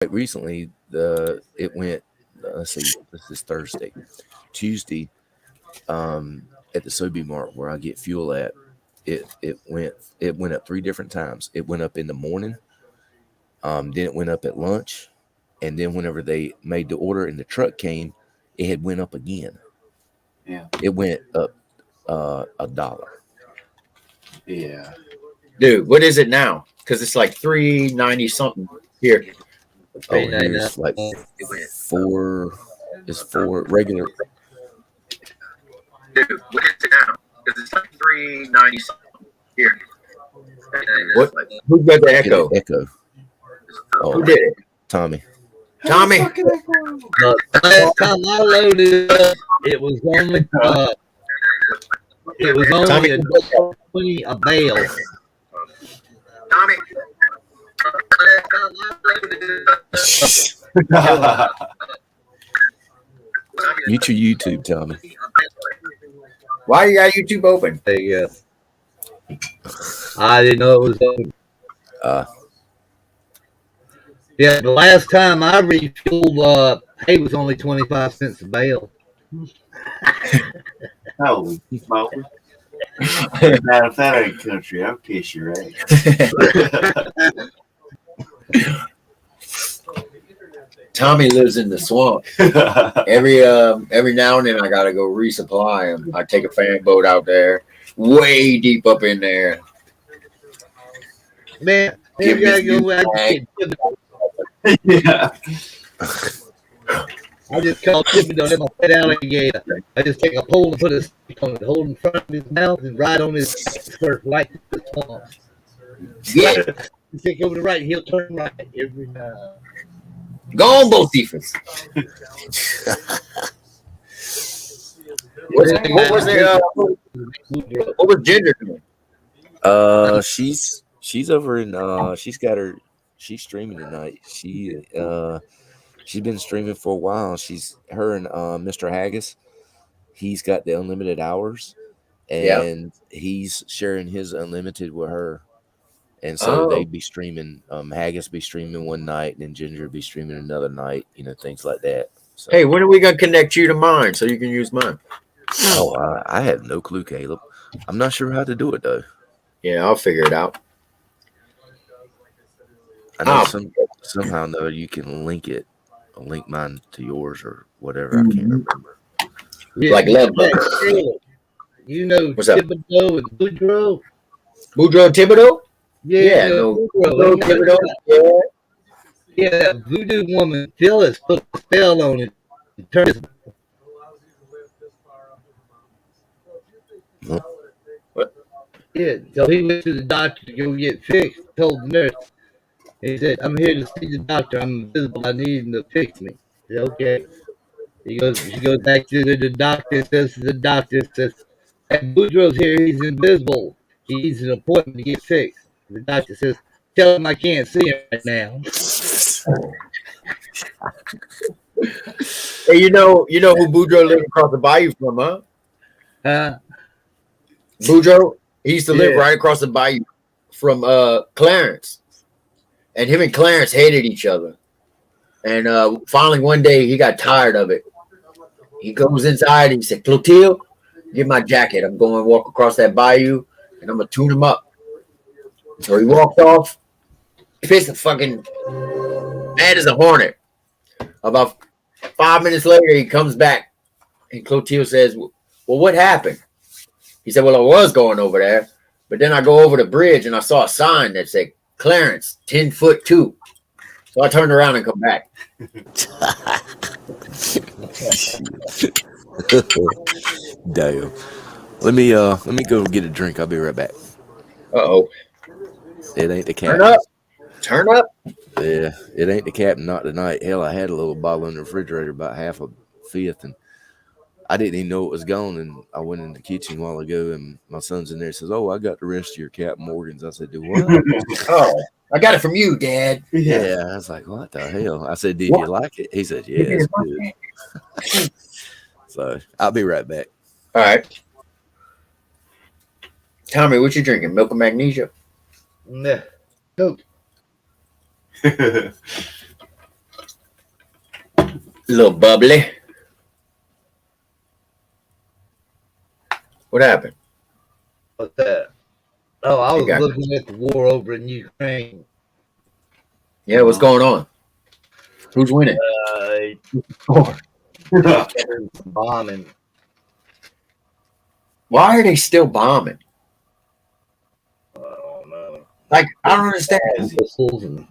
like recently, it went. Let's see, this is Thursday, Tuesday. At the Sobe Mart where I get fuel at, it went up three different times. It went up in the morning, then it went up at lunch, and then whenever they made the order and the truck came, it had went up again. Yeah. It went up $1. Yeah. Dude, what is it now? Because it's like 390 something here. Oh, here's like four. It's four regular. Dude, what is it now? Because it's like 390 something here. What? Who got the echo? Echo. Oh, who did it? Tommy. Tommy. The last time I loaded up, it was only Tommy. $1.20 a bale. Tommy. Mute your YouTube, Tommy. Why you got YouTube open? Yeah. I didn't know it was open. Yeah, the last time I refueled, hay was only 25 cents a bale. Holy smoke. Now, if that ain't country, I'll kiss your ass. Tommy lives in the swamp. Every now and then I gotta go resupply him. I take a fan boat out there, way deep up in there. Man, you gotta go out and get Yeah. I just call Thibodeau him a pet alligator. I just take a pole and put a stick on it, hold in front of his mouth and ride on his first right to the swamp. Yeah, You take over the right, he'll turn right every time. go on, both defense. What was there? What was Ginger doing? She's over in she's streaming tonight. She's been streaming for a while. Her and Mr. Haggis. He's got the unlimited hours, and he's sharing his unlimited with her. And so they'd be streaming. Haggis be streaming one night, and then Ginger be streaming another night. Things like that. So, Hey, when are we gonna connect you to mine so you can use mine? I have no clue, Caleb. I'm not sure how to do it though. Yeah, I'll figure it out. I know somehow though you can link mine to yours or whatever. I can't remember. Yeah, Like level. You know What's up? Thibodeau and Boudreaux? Boudreaux Thibodeau? Yeah, Boudreaux Thibodeau. Yeah. Yeah, that voodoo woman, Phyllis, put a spell on it and turned his. What? Yeah, so he went to the doctor to go get fixed, told the nurse. He said, I'm here to see the doctor. I'm invisible. I need him to fix me. He said, okay. She goes back to the doctor, says to the doctor, says, that Boudreaux's here, he's invisible. He needs an appointment to get fixed. The doctor says, tell him I can't see him right now. Hey, you know who Boudreaux lived across the bayou from, huh? Boudreaux, he used to live right across the bayou from Clarence. And him and Clarence hated each other. And finally one day he got tired of it. He goes inside and he said, Clotilde, give my jacket. I'm going to walk across that bayou and I'm going to tune him up. So he walked off, pissed and fucking mad as a hornet. About 5 minutes later, he comes back and Clotilde says, well, what happened? He said, well, I was going over there, but then I go over the bridge and I saw a sign that said, Clarence, 10'2". So I turned around and come back. Damn. Let me go get a drink. I'll be right back. Uh-oh. It ain't the captain. Turn up. Yeah, it ain't the captain, not tonight. Hell, I had a little bottle in the refrigerator, about half a fifth, and I didn't even know it was gone. And I went in the kitchen a while ago, and my son's in there. Says, "Oh, I got the rest of your Captain Morgan's." I said, "Do what?" Oh, I got it from you, Dad. Yeah, I was like, "What the hell?" I said, "Did you like it?" He said, "Yeah, it's good." So I'll be right back. All right. Tommy, what you drinking? Milk and magnesia? Nah. Coke. little bubbly. What happened? What's that? Oh, I You was got looking at the war over in Ukraine. Yeah, what's going on? Who's winning? Uh, bombing. Why are they still bombing? I don't know. Like, I don't understand. Missiles and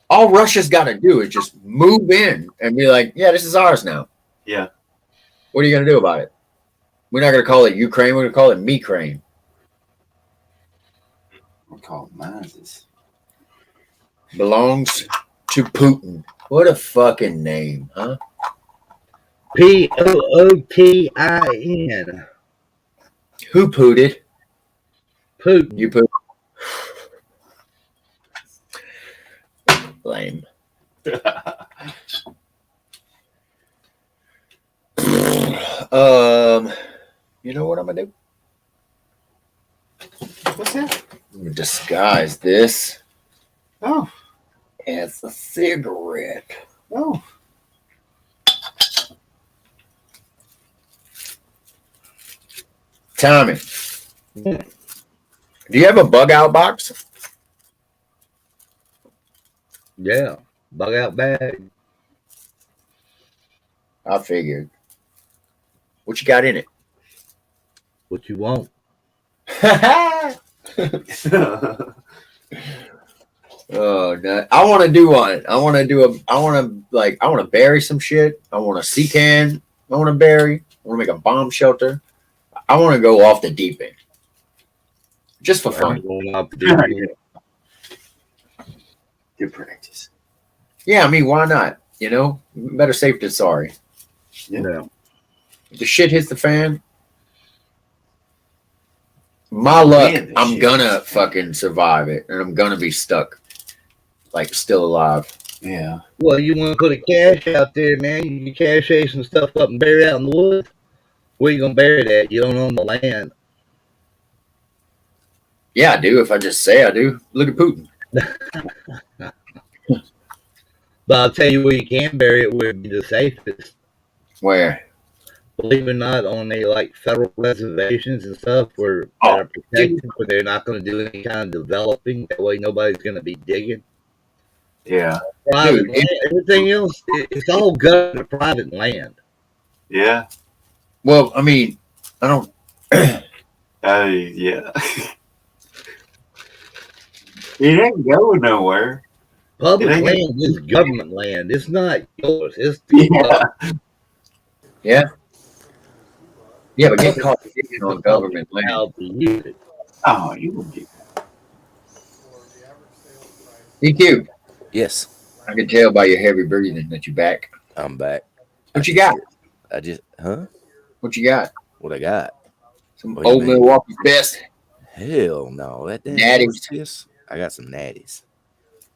All Russia's got to do is just move in and be like, yeah, this is ours now. Yeah. What are you going to do about it? We're not going to call it Ukraine. We're going to call it Me-Crane. We call it Moses. Belongs to Putin. What a fucking name, huh? Pootin. Who pooted? Putin. You poot. Lame. You know what I'm gonna do? What's that? I'm gonna disguise this Oh. as a cigarette. Oh. Tommy, do you have a bug out box? Yeah. Bug out bag. I figured. What you got in it? What you want? Oh no! I want to do one. I want to bury some shit. I want a sea can. I want to bury. I want to make a bomb shelter. I want to go off the deep end, just for fun. Going off the deep end. Good practice. Yeah, I mean, why not? You know, better safe than sorry. Yeah. If the shit hits the fan, my luck, Man, I'm shit. gonna fucking survive it, and I'm gonna be stuck, like still alive. Yeah. Well, you want to put a cache out there, man. You can cache some stuff up and bury it out in the woods. Where you going to bury that? You don't own the land. Yeah, I do. If I just say I do, look at Putin. But I'll tell you where you can bury it where it'd be the safest. Where? Believe it or not, on the like federal reservations and stuff where Oh, that are protected, where they're not going to do any kind of developing. That way, nobody's going to be digging. Yeah. Private Dude, land, everything else, it's all government private land. Yeah. Well, I mean, I don't. Yeah. It ain't going nowhere. Public It ain't- land is government land. It's not yours. It's Yeah. Yeah, but get caught digging on government land. how to use it. Oh, you will get. DQ, Yes, I can tell by your heavy breathing that you back. I'm back. What you got? Huh? What you got? What I got? Some What do you old mean? Milwaukee best. Hell no. That damn Natties. horse piss. I got some natties.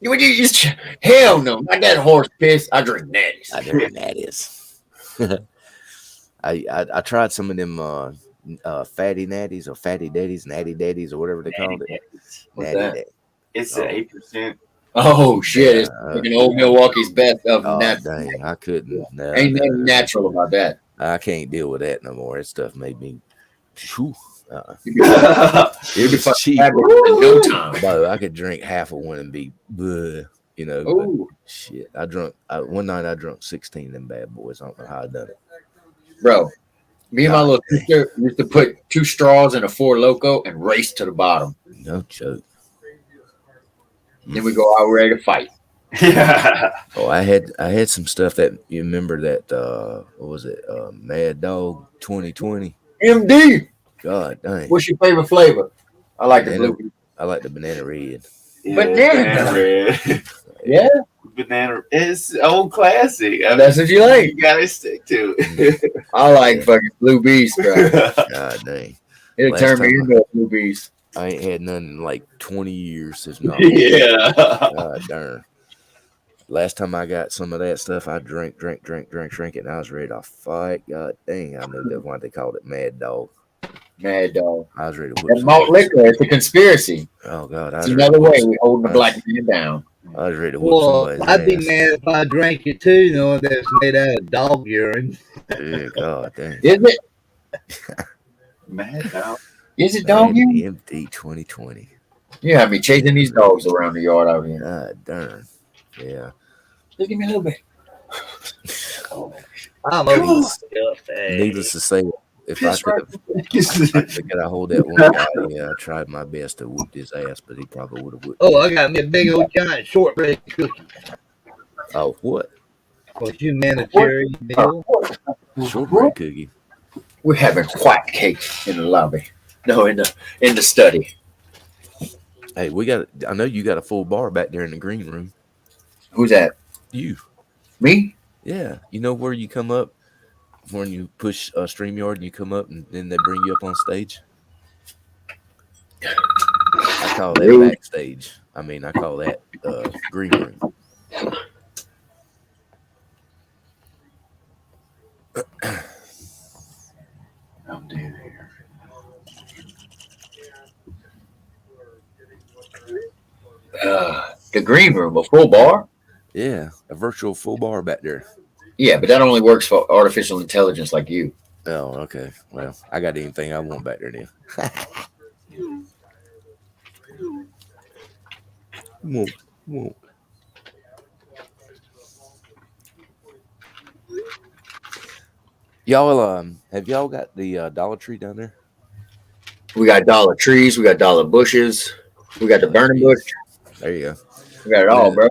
Would you just hell no? Not that horse piss. I drink natties. I drink natties. I tried some of them fatty natties or fatty daddies, natty daddies or whatever they called it. What's Natty that? daddy. It's Oh. 8%. Oh shit! It's Yeah, fucking old Milwaukee's best of Oh that. dang! I couldn't. No, Ain't no, nothing natural about that. I can't deal with that no more. That stuff made me. Whew, You can it was fucking cheap. have it in no time. Bro, I could drink half of one and be, bleh, you know. but Ooh, shit, one night. I drunk 16 of them bad boys. I don't know how I done it. bro. Me and my God little dang. sister used to put 2 straws in a 4 Loco and race to the bottom. No joke. Then we go out ready to fight. Yeah. Oh, I had some stuff that you remember that what was it? Mad Dog 2020. MD, God dang. what's your favorite flavor? I like the Banana. blue. I like the banana red. Banana. red. Yeah, Banana. It's an old classic. I mean, that's what you like. you gotta stick to it. I like fucking blue bees, bro. God dang. It'll Last turn me time into a blue bees. I ain't had none in like 20 years. If not. Yeah. God darn. Last time I got some of that stuff, I drank it, and I was ready to fight. God dang, I knew that why they called it Mad Dog. Mad dog. I was ready to whip That some malt ass. liquor, it's a conspiracy. Oh God, I It's was ready another to whip way some- we holding the I- black man down. I was ready to whoop Well, somebody's I'd be ass. mad if I drank it too, knowing that it's made out of dog urine. Yeah, God dang. Is it? Mad dog. Is it dog Man, urine? empty 2020. You have me chasing these dogs around the yard out here. God darn. Yeah. Just give me a little bit. I'm Come over on. myself. Hey. Needless to say, if I Piss could right. I hold that one guy, yeah, I tried my best to whoop his ass, but he probably would have whooped Oh, me. I got me a big old giant shortbread cookie. Oh, what? For a humanitarian meal. Shortbread cookie. We're having white cake in the lobby. No, in the study. Hey, I know you got a full bar back there in the green room. Who's that? You. Me? Yeah. You know where you come up when you push a StreamYard and you come up and then they bring you up on stage? I call that backstage. I mean, I call that green room. I'm dead here. The green room, a full bar? Yeah, a virtual full bar back there. Yeah, but that only works for artificial intelligence like you. Oh, okay. Well, I got anything I want back there then. Won't. Y'all, have y'all got the Dollar Tree down there? We got dollar trees, we got dollar bushes, we got the burning bush. There you go. We got it all, bro.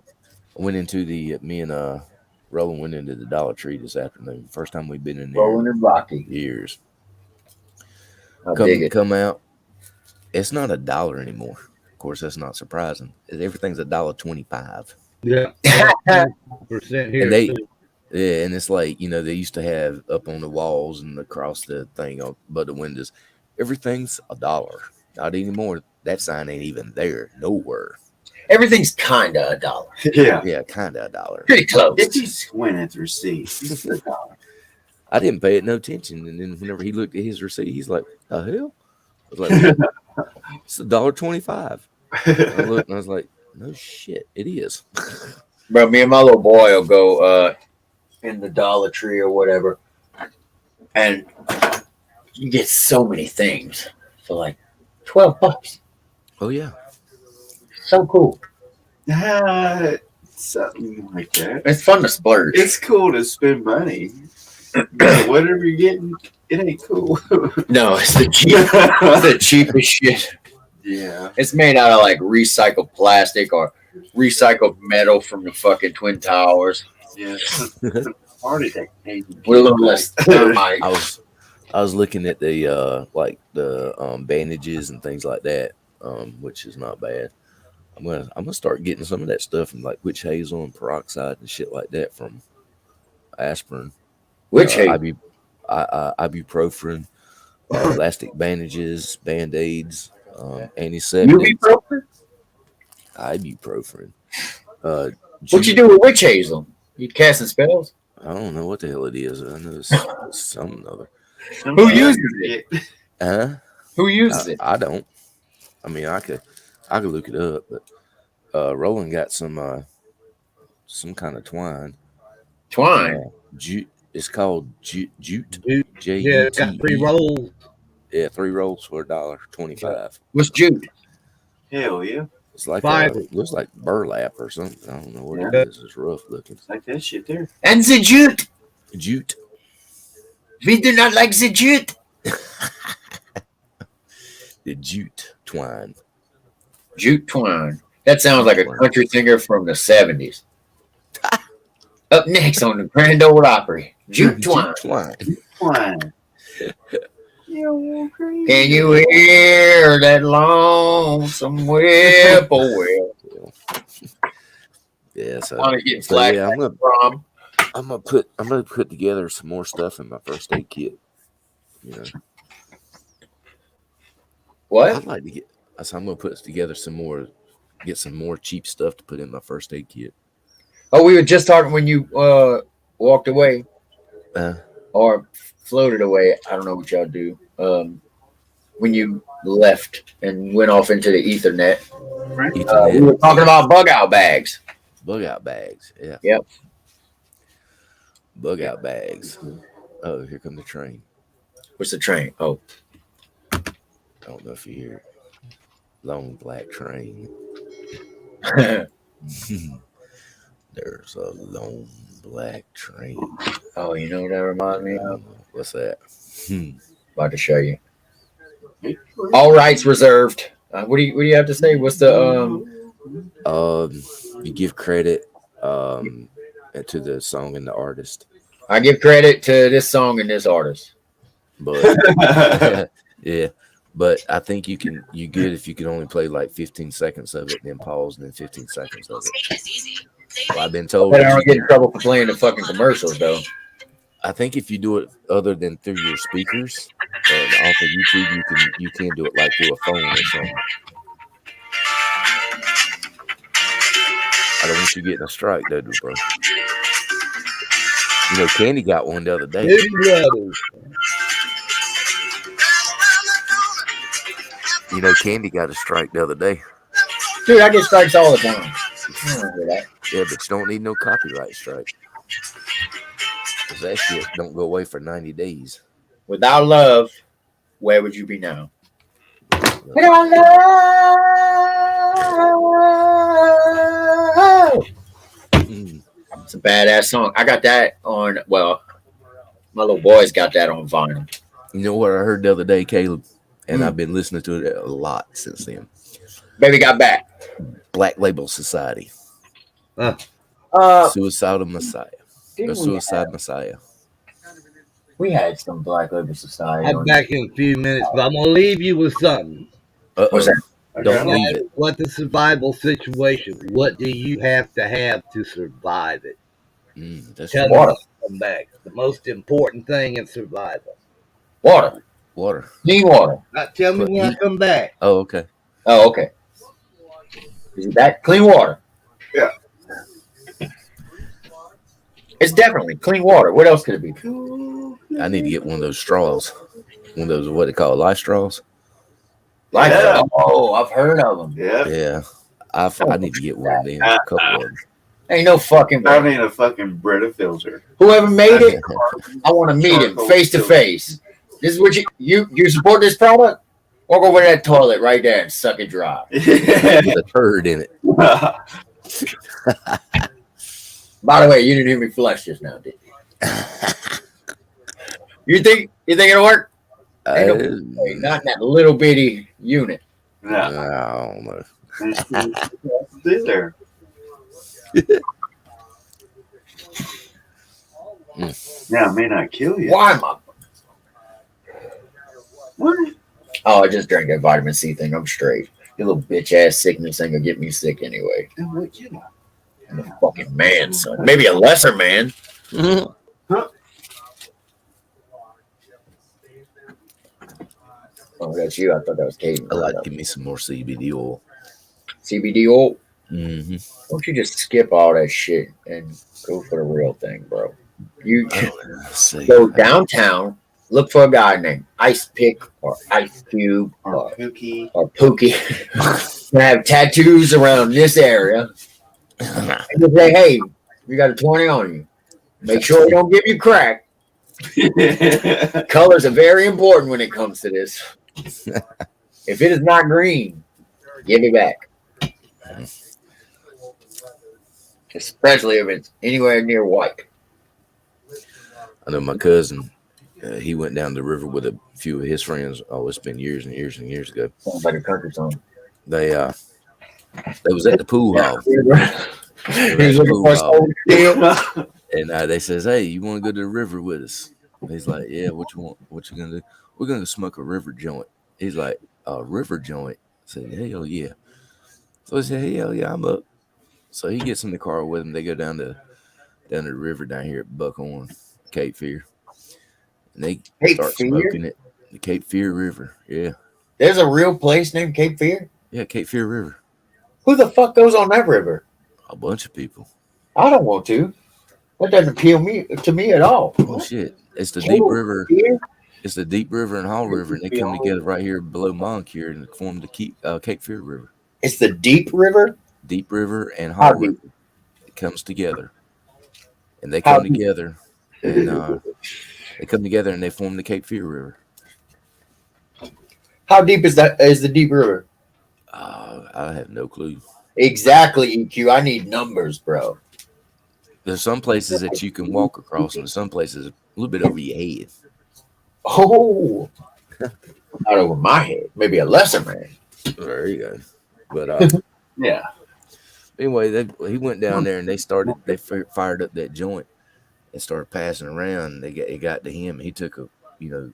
Went into me and Roland went into the Dollar Tree this afternoon. First time we've been in there Rolling and rocky. in years. I dig it. Come out. It's not $1 anymore. Of course, that's not surprising. Everything's $1.25. Yeah. Percent here. And they, too. yeah, and it's like, they used to have up on the walls and across the thing above the windows, everything's $1. Not anymore. That sign ain't even there. Nowhere. Everything's kinda $1. Yeah. Yeah, kind of $1. Pretty close. If he's squinting through receipts, it's $1. I didn't pay it no attention. And then whenever he looked at his receipt, he's like, the hell? I was like, it's $1.25. I looked and I was like, no shit, it is. Bro, me and my little boy will go in the Dollar Tree or whatever, and you get so many things for like $12. Oh, yeah. So cool. Something like that. It's fun to splurge. It's cool to spend money. But whatever you're getting, it ain't cool. No, it's the cheapest shit. Yeah. It's made out of like recycled plastic or recycled metal from the fucking Twin Towers. Yeah. Party that With a little less thermite. I was looking at the bandages and things like that, which is not bad. I'm gonna start getting some of that stuff from like witch hazel and peroxide and shit like that from aspirin. Which ibuprofen, elastic bandages, band-aids, antiseptic, ibuprofen? ibuprofen. What you do with witch hazel? You casting spells? I don't know what the hell it is. I know it's something other. Who uses it? Huh? Who uses it? I don't. I mean, I could look it up, but Roland got some kind of twine. Twine. Jute. It's called jute. Yeah, J-U-T-E. it's got 3 rolls. Yeah, 3 rolls for $1.25. What's jute? Hell yeah. It's like Fiber. looks like burlap or something. I don't know what Yeah. it is. It's rough looking. It's like that shit there. And the jute. Jute. We do not like the jute. The jute twine. Jute twine. That sounds like a country singer from the 70s. Up next on the Grand Ole Opry, jute twine. Twine. Can you hear that lonesome whippoorwill? Yeah, so, Want to get so flagged yeah, from? I'm gonna put together some more stuff in my first aid kit. You know, What? I'd like to get. So I'm gonna put together get some more cheap stuff to put in my first aid kit. Oh, we were just talking when you walked away or floated away. I don't know what y'all do. when you left and went off into the Ethernet. We Ethernet, were talking about bug out bags. bug out bags. Yeah, Yep. bug out bags. Oh, here come the train. What's the train? Oh, I don't know if you hear it. Long black train. There's a long black train. oh, you know what that reminds me of? What's that? About to show you. All rights reserved. What do you have to say? What's the You give credit to the song and the artist, I give credit to this song and this artist. but yeah, but I think you good if you can only play like 15 seconds of it, then pause, and then 15 seconds of it. Well, I've been told. But I don't get in trouble for playing the fucking commercials though. I think if you do it other than through your speakers and off of YouTube, you can do it like through a phone or something. I don't want you getting a strike, though, bro. You know, Candy got one the other day. You know, Candy got a strike the other day. Dude, I get strikes all the time. I don't do that. Yeah, but you don't need no copyright strike. Because that shit don't go away for 90 days. Without love, where would you be now? Without love. It's a badass song. I got that on, well, my little boys got that on vinyl. You know what I heard the other day, Caleb? And I've been listening to it a lot since then. Baby got back. Black Label Society. Suicidal Messiah. Or Suicide Messiah. We had some Black Label Society. I'm back in a few minutes, but I'm gonna leave you with something. What's that? Don't leave it. What the survival situation? What do you have to survive it? That's Tell me water. when I come back. The most important thing in survival. Water. Water. Clean water. Tell me when I come back. Oh, okay. Oh, okay. Is it that clean water? Yeah. It's definitely clean water. What else could it be? I need to get one of those straws. One of those, what they call life straws. Like, Yeah. oh, I've heard of them. Yeah. Yeah. I need to get one of them. A couple of them. Ain't no fucking I way. mean a fucking Brita filter. Whoever made it, I want to meet him face to face. This is what you support this product? Walk over to that toilet right there and suck it dry. With a turd in it. By the way, you didn't hear me flush just now, did you? You think it'll work? Ain't no way, not in that little bitty unit. No. I don't know. Sit there. Yeah, it may not kill you. Why am I? What? Oh, I just drank that vitamin C thing. I'm straight. Your little bitch ass sickness ain't gonna get me sick anyway. And what you know? I'm a fucking man, son. Maybe a lesser man. Oh, that's you. I thought that was Katie. I like to give me some more CBD oil. CBD oil. Mm-hmm. Don't you just skip all that shit and go for the real thing, bro? You go downtown, look for a guy named Ice Pick or Ice Cube Or Pookie. or Pookie. Have tattoos around this area. And just say, hey, you got a 20 on you. Make sure they don't give you crack. Colors are very important when it comes to this. If it is not green, give it back. Especially if it's anywhere near white. I know my cousin, he went down the river with a few of his friends. Oh, it's been years and years and years ago. Sounds like a country song. They was at the pool hall. He's looking for some deal. And they says, hey, you want to go to the river with us? He's like, yeah, what you want? What you gonna do? We're gonna smoke a river joint. He's like, a river joint? I said, hell yeah. So he said, hell yeah, I'm up. So he gets in the car with him. They go down the river down here at Buckhorn, Cape Fear. And they start smoking it. The Cape Fear River. Yeah. There's a real place named Cape Fear? Yeah, Cape Fear River. Who the fuck goes on that river? A bunch of people. I don't want to. That doesn't appeal to me at all. Oh shit. It's the deep river. Fear? It's the Deep River and Hall River, and they come together right here below Monk here and form the Cape Fear River. It's the Deep River. Deep River and How Hall deep? River. It comes together, and they How come deep? together, and they come together and they form the Cape Fear River. How deep is that? Is the Deep River? I have no clue. Exactly, EQ. I need numbers, bro. There's some places that you can walk across, and some places a little bit over your head. Oh, not over my head. Maybe a lesser man. There you go. But Yeah. anyway, he went down there and they fired up that joint and started passing around. It got to him. He took a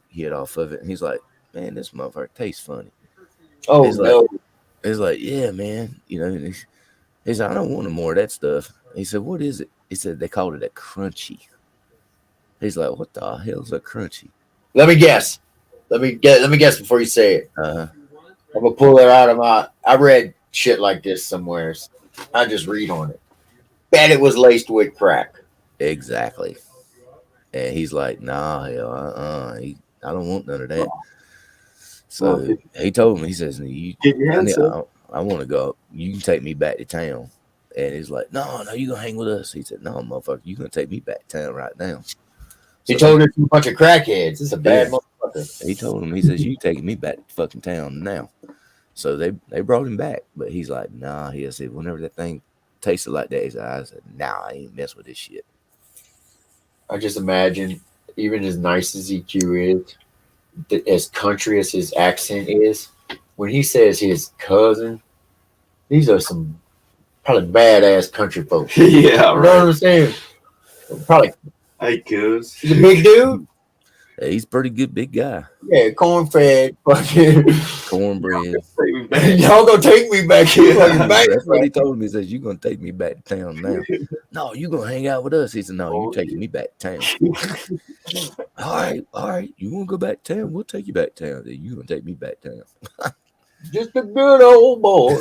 hit off of it, and he's like, "Man, this motherfucker tastes funny." Oh He's no! like, "Yeah, man." And he's like, "I don't want no more of that stuff." He said, "What is it?" He said, "They called it a crunchy." He's like, "What the hell is a crunchy?" Let me guess. Let me guess before you say it. Uh-huh. I'm gonna pull it out of my. I read shit like this somewhere. I just read on it. Bet it was laced with crack. Exactly. And he's like, "Nah, hell, I don't want none of that." So he told him, he says, Get your hands up. I want to go. You can take me back to town. And he's like, no, you gonna hang with us. He said, no, motherfucker, you gonna take me back to town right now. He told us a bunch of crackheads. This is a bad motherfucker. He told him, he says, you taking me back to fucking town now. So they brought him back, but he's like, nah. He said, whenever that thing tasted like that, I said, nah, I ain't mess with this shit. I just imagine, even as nice as EQ is, as country as his accent is, when he says his cousin, these are some probably badass country folks. Yeah, You know what right. I'm saying? Probably Hey, cuz. he's a big dude. Yeah, he's a pretty good big guy. Yeah, corn-fed, fucking Cornbread. y'all gonna take me back here. Yeah, That's what he told me. He says, you gonna take me back to town now. No, you gonna hang out with us. He said, no, you taking me back to town. All right. You wanna go back to town? We'll take you back to town. Then you gonna take me back to town. Just a good old boy.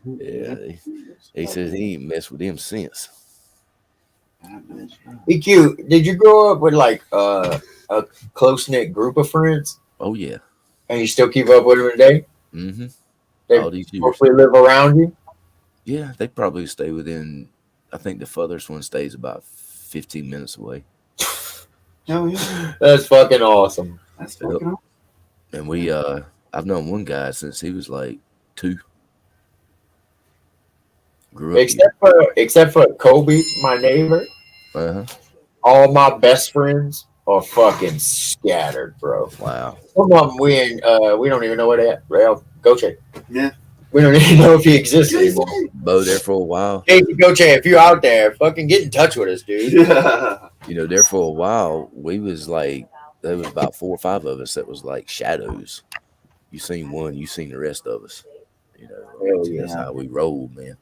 Yeah. He says he ain't messed with him since. EQ, did you grow up with like a close knit group of friends, Oh yeah. and you still keep up with them today? Mm-hmm. They All these years. mostly live around you. Yeah, they probably stay within. I think the furthest one stays about 15 minutes away. Oh, yeah. That's fucking awesome. That's fucking awesome. And we I've known one guy since he was like 2. Grew up. Except for Kobe, my neighbor. Uh-huh. All my best friends are fucking scattered, bro. Wow. Some of them we don't even know where they at. Well, go check. Yeah. We don't even know if he exists anymore. Bo there for a while. Hey, go check. If you're out there, fucking get in touch with us, dude. Yeah. There for a while, we was like, there was about 4 or 5 of us that was like shadows. You seen one, you seen the rest of us. Hell yeah. That's how we rolled, man.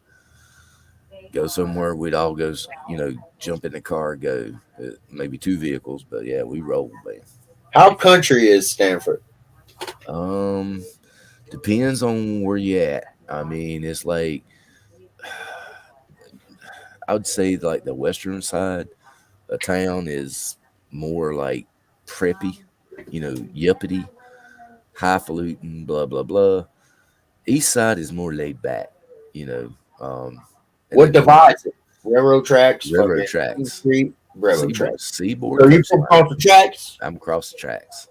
Go somewhere, we'd all go, jump in the car, go. Maybe 2 vehicles, but yeah, we rolled, man. How country is Stanford? Depends on where you at. I mean, it's like, I would say like the western side of town is more like preppy, yuppity, highfalutin, blah blah blah. East side is more laid back, and What divides it? Railroad tracks, Railroad fucking tracks. Street, railroad tracks. Seaboard. So you from across the tracks? I'm across the tracks.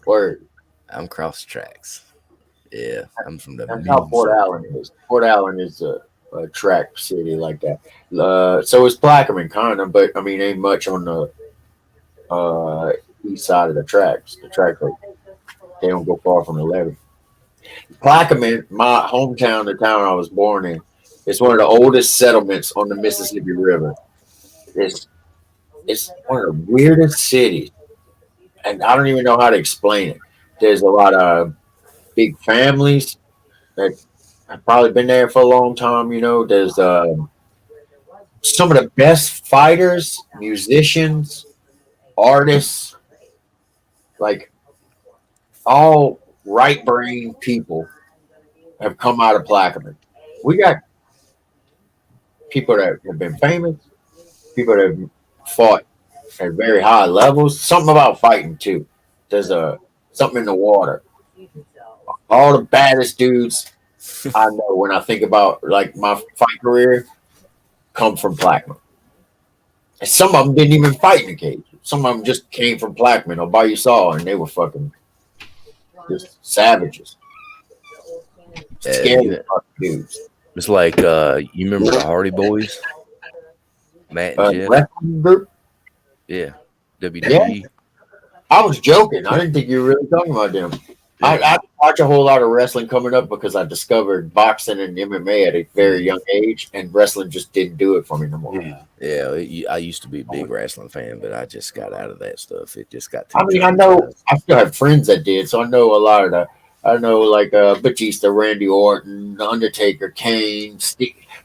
Word. I'm across the tracks. Yeah, I'm from the. That's how Port Allen is. Port Allen is a track city like that. So is Plaquemine, kind of, but I mean, ain't much on the east side of the tracks. The track, they don't go far from the levee. Plaquemine, my hometown, the town I was born in, it's one of the oldest settlements on the Mississippi River. It's one of the weirdest cities, and I don't even know how to explain it. There's a lot of big families that have probably been there for a long time. There's some of the best fighters, musicians, artists, like all right brain people have come out of Plaquemine. We got people that have been famous, people that have fought at very high levels. Something about fighting too. There's a something in the water. All the baddest dudes I know when I think about like my fight career come from Blackman. And some of them didn't even fight in the cage. Some of them just came from Blackman or Bayou Saw, and they were fucking just savages. Yeah, Scary fucking dudes. it's like you remember the Hardy Boys, Matt and Jeff. Wrestling group? Yeah, Yeah, WWE. I was joking. I didn't think you were really talking about them. I Yeah, watch a whole lot of wrestling coming up because I discovered boxing and MMA at a very young age, and wrestling just didn't do it for me no more. I used to be a big wrestling fan, but I just got out of that stuff. It just got I too mean, I know dramatized. I still have friends that did, so I know a lot of the. I know like Batista, Randy Orton, The Undertaker, Kane.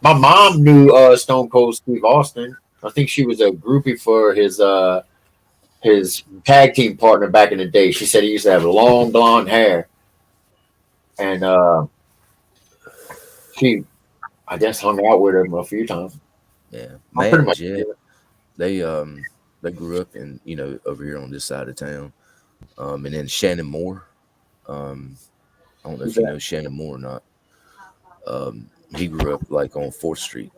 My mom knew Stone Cold Steve Austin. I think she was a groupie for his tag team partner back in the day. She said he used to have long blonde hair, and she, I guess, hung out with him a few times. Yeah, I'm Matt pretty and much. Jeff. They grew up in over here on this side of town. And then Shannon Moore. I don't know if you know Shannon Moore or not. He grew up like on 4th Street,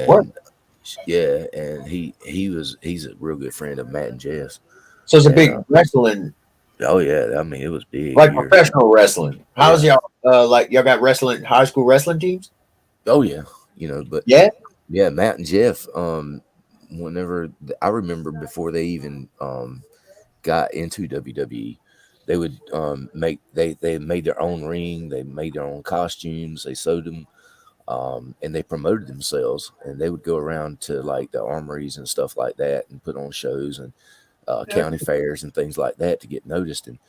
What? and yeah, and he's a real good friend of Matt and Jess. So it's a And big wrestling, oh yeah, I mean it was big like here. professional wrestling. How's Yeah. y'all? Like y'all got wrestling, high school wrestling teams? Oh yeah, but Yeah. yeah, Matt and Jeff. Whenever I remember before they even got into WWE, they would make they made their own ring, they made their own costumes, they sewed them, and they promoted themselves, and they would go around to like the armories and stuff like that, and put on shows and county fairs and things like that to get noticed. And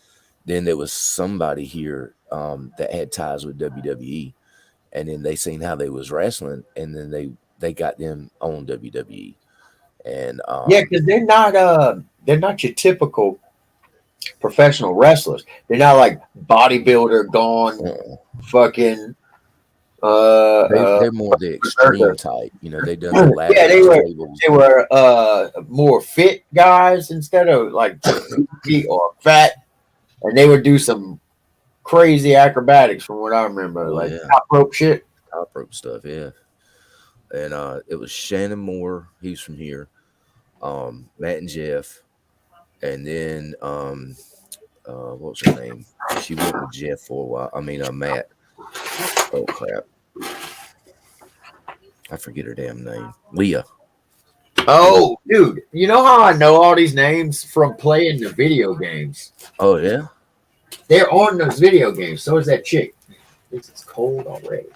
then there was somebody here that had ties with WWE, and then they seen how they was wrestling, and then they got them on WWE, and Yeah, because they're not your typical professional wrestlers. They're not like bodybuilder gone uh, fucking they're more the extreme berserker. type. They done the Yeah, ladders, tables. they were more fit guys instead of like just beefy or fat, and they would do some crazy acrobatics from what I remember, Oh like yeah, top rope shit. top rope stuff. Yeah, and it was Shannon Moore. He's from here. Matt and Jeff, and then what was her name? She went with Jeff for a while. I mean, Matt. Oh crap, I forget her damn name. Leah. Oh, dude, you know how I know all these names from playing the video games? Oh yeah. They're on those video games. So is that chick. This is cold already.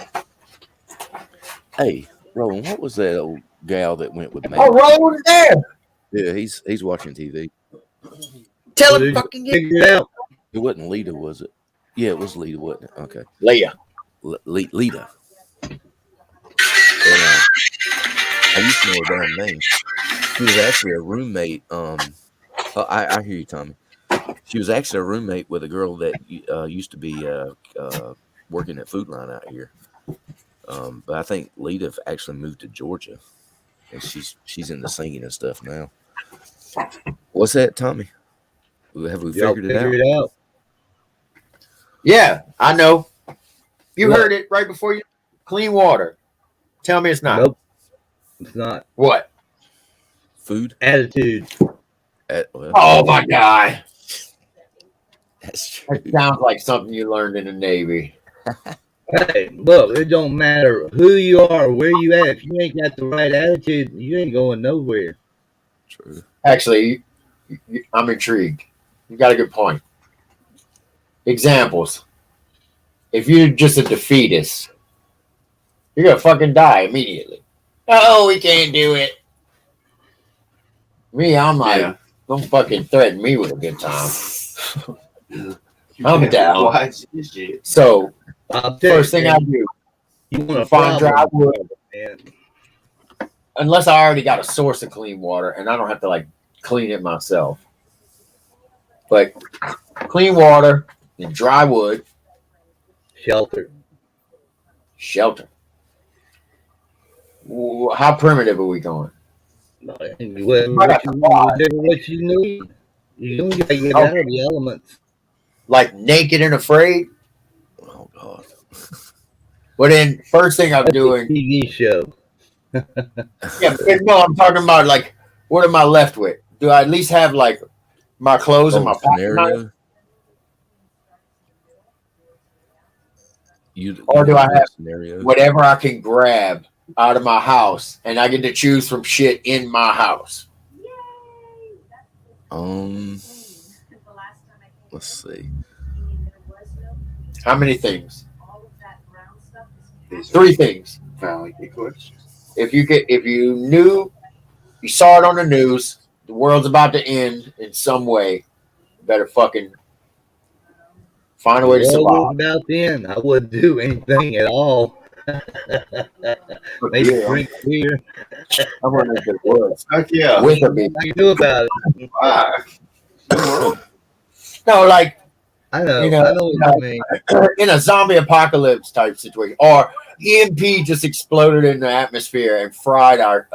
Hey, Roland, what was that old gal that went with Oh, Matt? Roland's there. Yeah, he's watching TV. Tell So him did you fucking get figure it out? It wasn't Lita, was it? Yeah, it was Lita, wasn't it? Okay, Leia. Lita. And I used to know her damn name. She was actually a roommate. I hear you, Tommy. She was actually a roommate with a girl that used to be working at Food Line out here. But I think Lita actually moved to Georgia, and she's in the singing and stuff now. What's that, Tommy? Have we Y'all figured it figure out? it out? Yeah, I know. You What? heard it right before you. Clean water. Tell me it's not. Nope, it's not. What? Food? Attitude. Well, Oh my god. that's true. That sounds like something you learned in the Navy. Hey, look, it don't matter who you are, where you at. If you ain't got the right attitude, you ain't going nowhere. True. Actually, I'm intrigued. You got a good point. Examples. If you're just a defeatist, you're gonna fucking die immediately. Oh, we can't do it. Me, I'm like, Yeah. don't fucking threaten me with a good time. I'm can't down. watch this shit. So, I'll tell first you, thing I do, you want to find dry wood, man. unless I already got a source of clean water and I don't have to like clean it myself. But clean water and dry wood, Shelter. shelter. How primitive are we going? What you need. You don't gotta get out of the elements. Like Naked and Afraid. Oh God. Well, then first thing I'm doing, TV show. yeah, but no, I'm talking about like, what am I left with? Do I at least have like my clothes and Oh, my pocket knife, scenario. You or do want I to know have scenario? whatever I can grab out of my house, and I get to choose from shit in my house? Let's see. How many things? 3 things. Valid question. If you knew, you saw it on the news, the world's about to end in some way, you better fucking find a The way to world was survive. about to end. I wouldn't do anything at all. Fuck Maybe yeah, drink beer. I wonder if it was Heck yeah. with a beat. I can do about it. Fuck. The world. No, like I know. you know, I know what you mean. in a zombie apocalypse type situation, or EMP just exploded in the atmosphere and fried our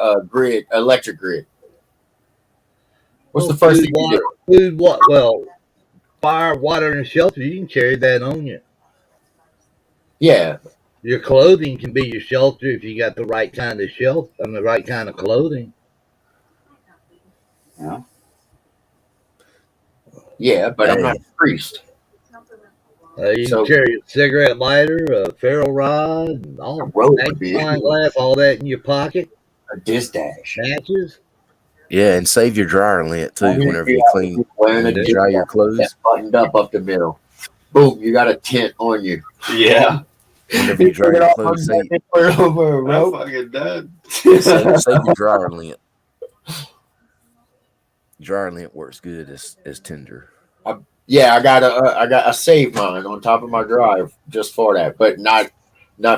electric grid. What's the first thing you do? Food, what? Well, fire, water, and shelter. You can carry that on you. Yeah, Your clothing can be your shelter if you got the right kind of shelter and the right kind of clothing. yeah, but I'm not Hey, a priest. You So- can carry a cigarette lighter, a ferro rod, and A all rope would be magnifying glass, all that in your pocket. a dish dash. Matches. yeah, and save your dryer lint too. Whenever you clean, wearing a when you dish dry your dash clothes, that's buttoned up the middle. Boom, you got a tent on you. Yeah. whenever you dry Take it your off clothes, on that, put it over a I'm rope. fucking done. save your dryer lint. Dryer lint works good as tinder. Yeah, I got a save mine on top of my drive just for that, but not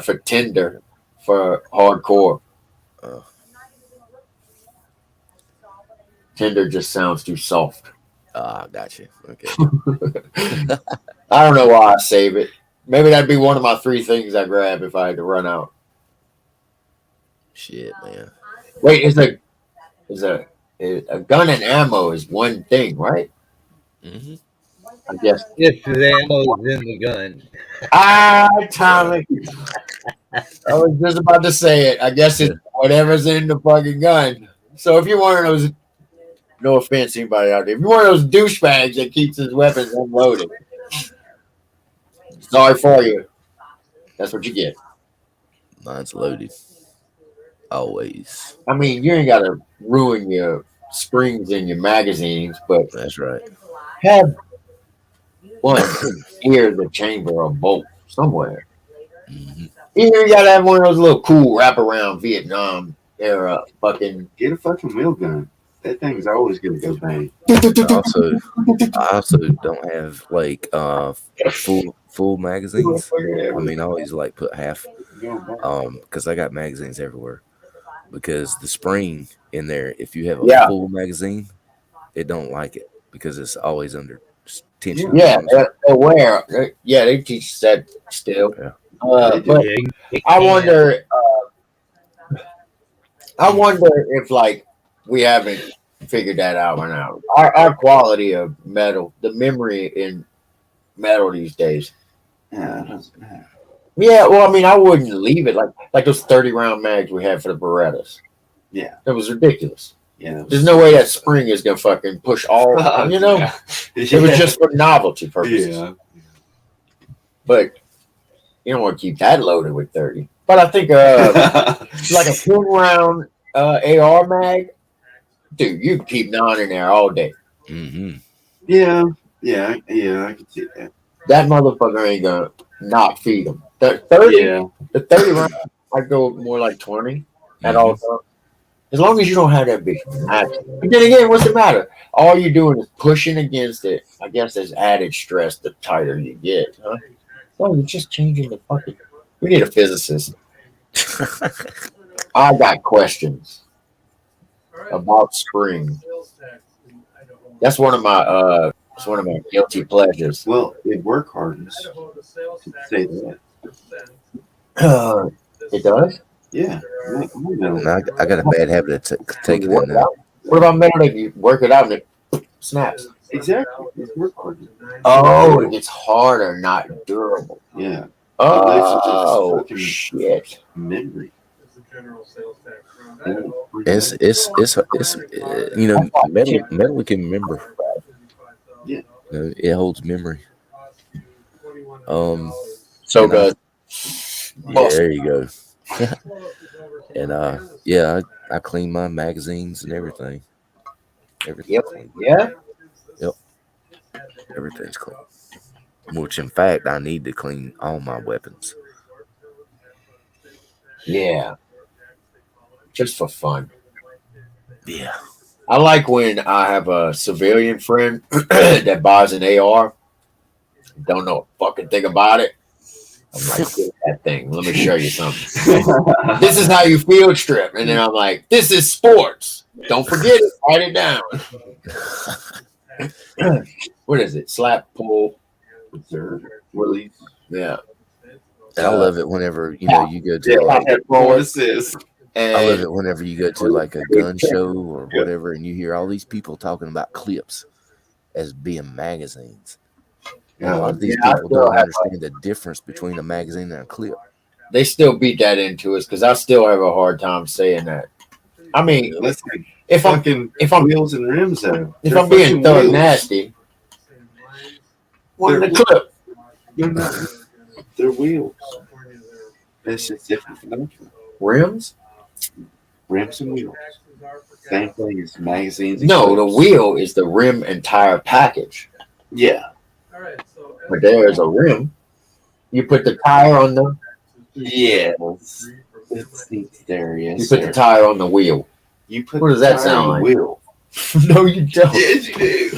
for Tinder, for hardcore. Uh, Tinder just sounds too soft. Gotcha. Okay. I don't know why I save it. Maybe that'd be one of my 3 things I grab if I had to run out. Shit, man. Wait, a gun and ammo is one thing, right? Hmm. I guess. If the ammo is in the gun. Tommy. I was just about to say it. I guess it's whatever's in the fucking gun. So if you're one of those, no offense, anybody out there, if you're one of those douchebags that keeps his weapons unloaded, sorry for you. That's what you get. Mine's loaded. Always. I mean, you ain't got to ruin your springs in your magazines, but That's right. have one near the chamber or bolt somewhere. Hmm. You got to have one of those little cool wraparound Vietnam era fucking. Get a fucking wheel gun. That thing's always gonna go bang. I also don't have like full magazines. I mean, I always like put half because I got magazines everywhere. Because the spring in there, if you have a Yeah. full magazine, it don't like it because it's always under tension. Yeah, they're aware. They teach that still. Yeah. But Yeah, I wonder. I wonder if like we haven't figured that out right now. Our quality of metal, the memory in metal these days. Yeah, it doesn't matter. Yeah, well, I mean, I wouldn't leave it like those 30-round mags we had for the Berettas. Yeah. That was ridiculous. Yeah. There's no way that spring is gonna fucking push all. You know, it was just for novelty purposes. Yeah. But you don't want to keep that loaded with 30. But I think like a 10-round AR mag, dude, you can keep 9 in there all day. Hmm. Yeah. I can see that. That motherfucker ain't gonna not feed them. The 30, Yeah. the 30 round, I go more like 20 at all times. As long as you don't have that bitch max. But then again, what's the matter? All you're doing is pushing against it. I guess there's added stress the tighter you get, huh? No, you're just changing the fucking. We need a physicist. I got questions about spring. That's one of my guilty pleasures. Well, it work hardens. Say that. It does? Yeah. And I got a bad habit of taking it now. What about metal that you work it out and it snaps? Exactly. It's work harder. Oh, it gets harder, not durable. Yeah. Oh, fucking shit. memory. It's metal can remember. Yeah. It holds memory. So and good. Yeah, there you go. And yeah, I clean my magazines and everything. Everything Yep. clean. Yeah. Yep. Everything's clean. Which, in fact, I need to clean all my weapons. Yeah. Just for fun. Yeah. I like when I have a civilian friend that buys an AR. Don't know a fucking thing about it. I'm like, get that thing. Let me show you something. This is how you field strip. And then I'm like, this is sports. Don't forget it. Write it down. What is it? Slap, pull, Observe, release. yeah. And I love it whenever you go to I love it whenever you go to like a gun show or whatever, and you hear all these people talking about clips as being magazines. And a lot of these people don't understand the difference between a magazine and a clip. They still beat that into us because I still have a hard time saying that. I mean, Listen, if I'm wheels and rims though. if I'm being thug nasty, what in the clip? They're not. They're wheels. It's just different phenomenon. Rims? Rims and wheels. Same thing as magazines. And No, the clips. wheel is the rim entire package. Yeah. But there's a rim. You put the tire on the. Yeah. It's there. Yes. You put the tire on the wheel. You put. What does the that tire sound on like? the wheel. No, you don't. Yes, you do.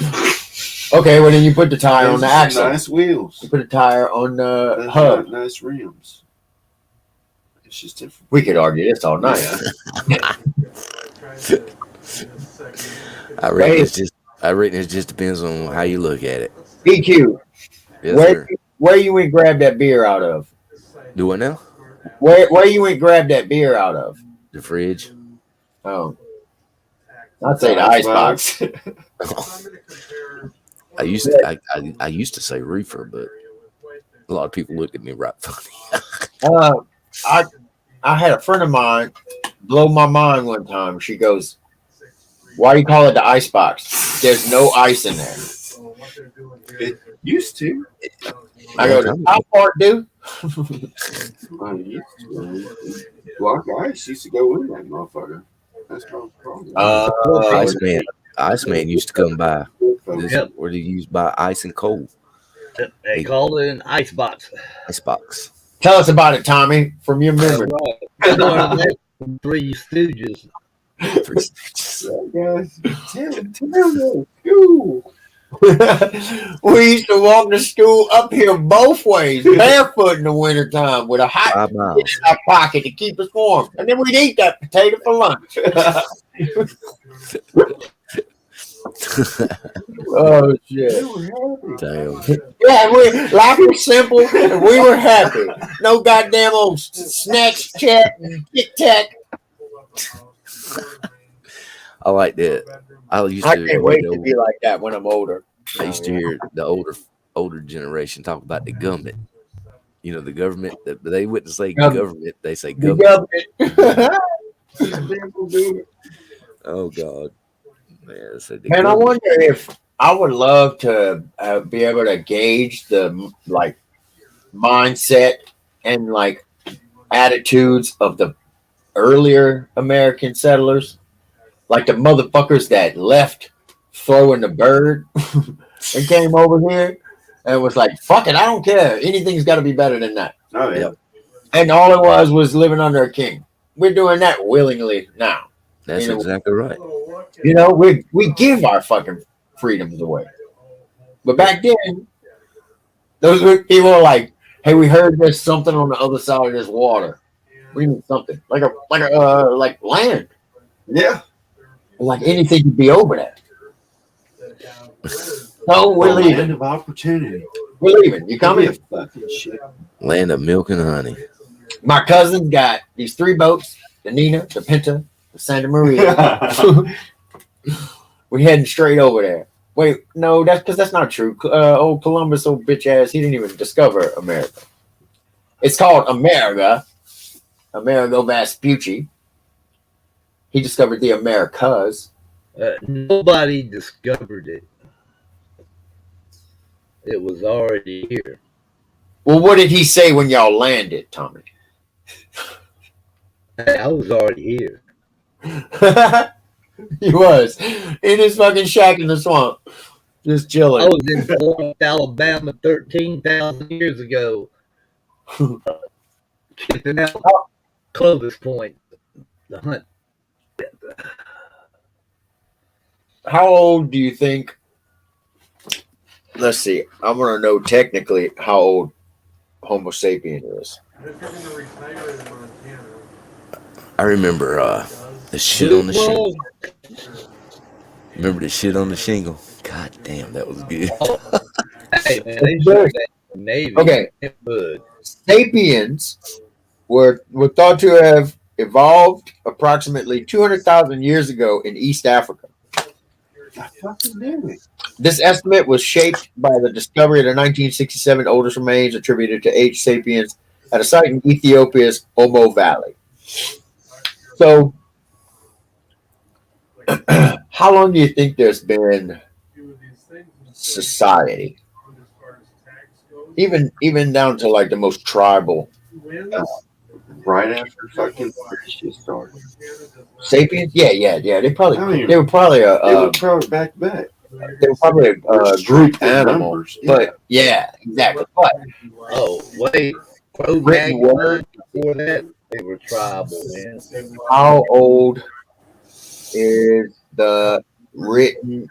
Okay, well then you put the tire on the Those are axle. Nice wheels. You put a tire on the Those hub. are nice rims. It's just different. We could argue this all night. Yeah. I reckon it just depends on how you look at it. BQ, Yes, sir. where you went grab that beer out of? Do what now? Where you went grab that beer out of? The fridge. Oh, I'd say the icebox. I used to say reefer, but a lot of people look at me right funny. I had a friend of mine blow my mind one time. She goes, "Why do you call it the icebox? There's no ice in there." It used to. I go, "The top part do?" I used to. Black ice used to go in that motherfucker. That's no problem. Iceman used to come by. This Yep. where they used by ice and cold. They call it an icebox. Icebox. Tell us about it, Tommy, from your memory. I learned that from Three Stooges. Three Stooges. Guys, tell them. Ooh. We used to walk to school uphill both ways, barefoot in the wintertime with a hot 5 miles. in our pocket to keep us warm. And then we'd eat that potato for lunch. Oh, shit. Damn. Yeah, life was simple and we were happy. No goddamn old snacks chat and Tic Tac. I like that. I can't wait to be like that when I'm older. I used to hear the older generation talk about the government. You know, the government. They wouldn't say government. They say government. Oh God, man! Man, I wonder if I would love to be able to gauge the like mindset and like attitudes of the earlier American settlers, like the motherfuckers that left throwing the bird and came over here and was like, "Fuck it, I don't care. Anything's got to be better than that." Oh yeah. And all it was living under a king. We're doing that willingly now. That's exactly right. You know, we give our fucking freedoms away. But back then, those people were like, "Hey, we heard there's something on the other side of this water. We need something like land. Yeah. Like anything could be over that." So we're leaving. Land of opportunity. We're leaving. You coming? Fucking shit. Land of milk and honey. My cousin got these 3 boats: the Nina, the Pinta, the Santa Maria. We heading straight over there. Wait, no, that's not true. Old Columbus, old bitch ass, he didn't even discover America. It's called America. Amerigo Vespucci. He discovered the Americas. Nobody discovered it. It was already here. Well, what did he say when y'all landed, Tommy? Hey, I was already here. He was in his fucking shack in the swamp, just chilling. I was in Florence, Alabama 13,000 years ago. Camping out Clovis Point. The hunt. How old do you think? Let's see. I want to know technically how old Homo sapien is. I remember the shit on the shingle. Remember the shit on the shingle? God damn, that was good. Hey, man, they showed that in the Navy. Okay. It would. Sapiens were thought to have evolved approximately 200,000 years ago in East Africa. I fucking knew it. This estimate was shaped by the discovery of the 1967 oldest remains attributed to H. sapiens at a site in Ethiopia's Omo Valley. So, how long do you think there's been society? Even down to like the most tribal. Right after fucking shit started. Sapiens? Yeah. They were probably They were probably back to back. They were probably a group animal. Numbers, yeah. But yeah, exactly. But Oh, wait. written word. Before that, they were tribal, man. How old is the written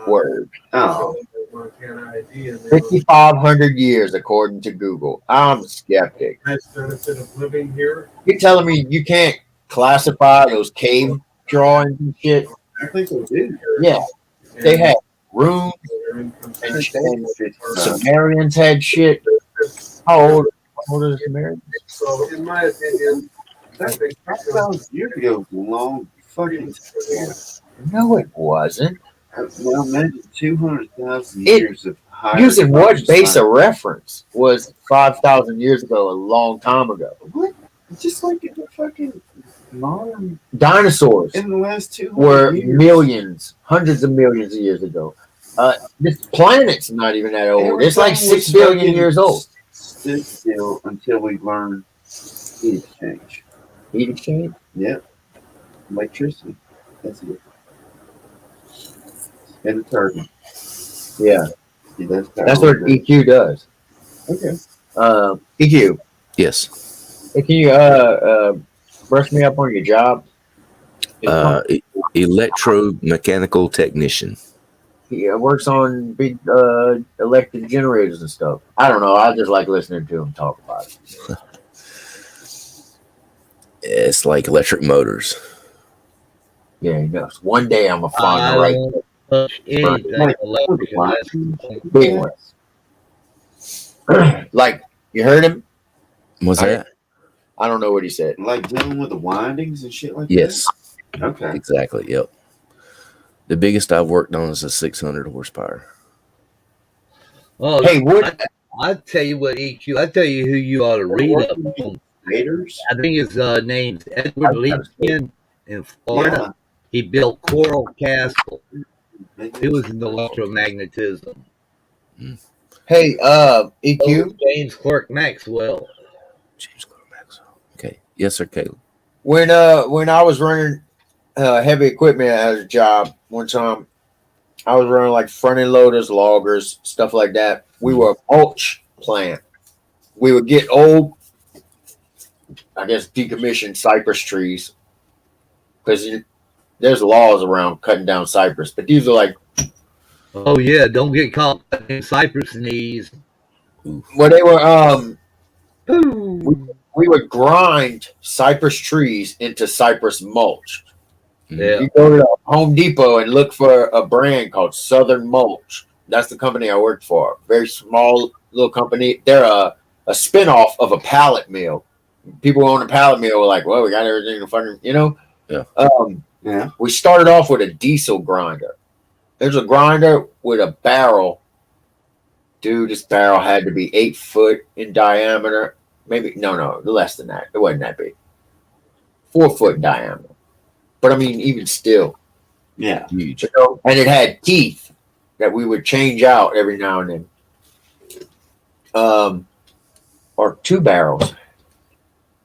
word? Oh, 5,500 years, according to Google. I'm a skeptic. You're telling me you can't classify those cave drawings and shit? I think they did. Yeah, they had runes and Sumerians had shit. How old are the Sumerians? So, in my opinion, that 5,000 years ago was a long fucking time. No, it wasn't. Well, imagine 200,000 It- years of higher Using what base science. of reference was 5,000 years ago, a long time ago. What? Just like in the fucking modern, Dinosaurs in the last 200 were years. millions, hundreds of millions of years ago. This planet's not even that old. It's like Everything 6 was billion fucking years old. Stood still until we learned heat exchange. Heat exchange? Yep. Electricity. That's it. And the turbine. Yeah. See, That's what EQ does. Okay. EQ, Yes. hey, can you brush me up on your job? Electromechanical technician. He works on big electric generators and stuff. I don't know. I just like listening to him talk about it. It's like electric motors. Yeah, he knows. One day I'm gonna find I the right don't touch anything electric unless big one. Like, you heard him? Was that? I don't know what he said. Like dealing with the windings and shit like Yes. that? Okay. Exactly. Yep. The biggest I've worked on is a 600 horsepower. Oh, Hey, what? I tell you what, EQ. I tell you who you ought to read up on. Raiders? I think his name's Edward Leakin in Florida. Yeah. He built Coral Castle. It was in electromagnetism. Hey, So EQ. was James Clerk Maxwell. James Clerk Maxwell. Okay. Yes, sir, Caleb. When I was running heavy equipment at a job one time, I was running like front end loaders, loggers, stuff like that. We were a mulch plant. We would get old, I guess, decommissioned cypress trees because there's laws around cutting down cypress, but these are like, Oh yeah, don't get caught in cypress knees. well, they were we would grind cypress trees into cypress mulch. Yeah. You go to Home Depot and look for a brand called Southern Mulch. That's the company I worked for. Very small little company. They're a spinoff of a pallet mill. People who own a pallet mill were like, well, we got everything to fucking, Yeah. We started off with a diesel grinder. There's a grinder with a barrel. Dude, this barrel had to be 8 foot in diameter. Maybe, no, less than that. It wasn't that big. 4 foot in diameter. But I mean, even still. Yeah. Huge. And it had teeth that we would change out every now and then. Or 2 barrels.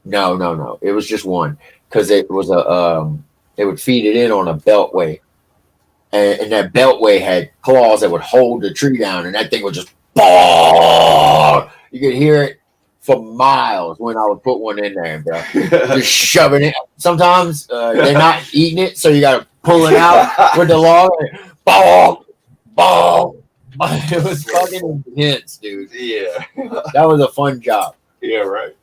No. It was just one. Because it was it would feed it in on a beltway. And that beltway had claws that would hold the tree down, and that thing would just bang! You could hear it for miles when I would put one in there, bro. Just shoving it. Sometimes they're not eating it, so you got to pull it out with the log. Bong, bong. It was fucking intense, dude. Yeah. That was a fun job. Yeah, right.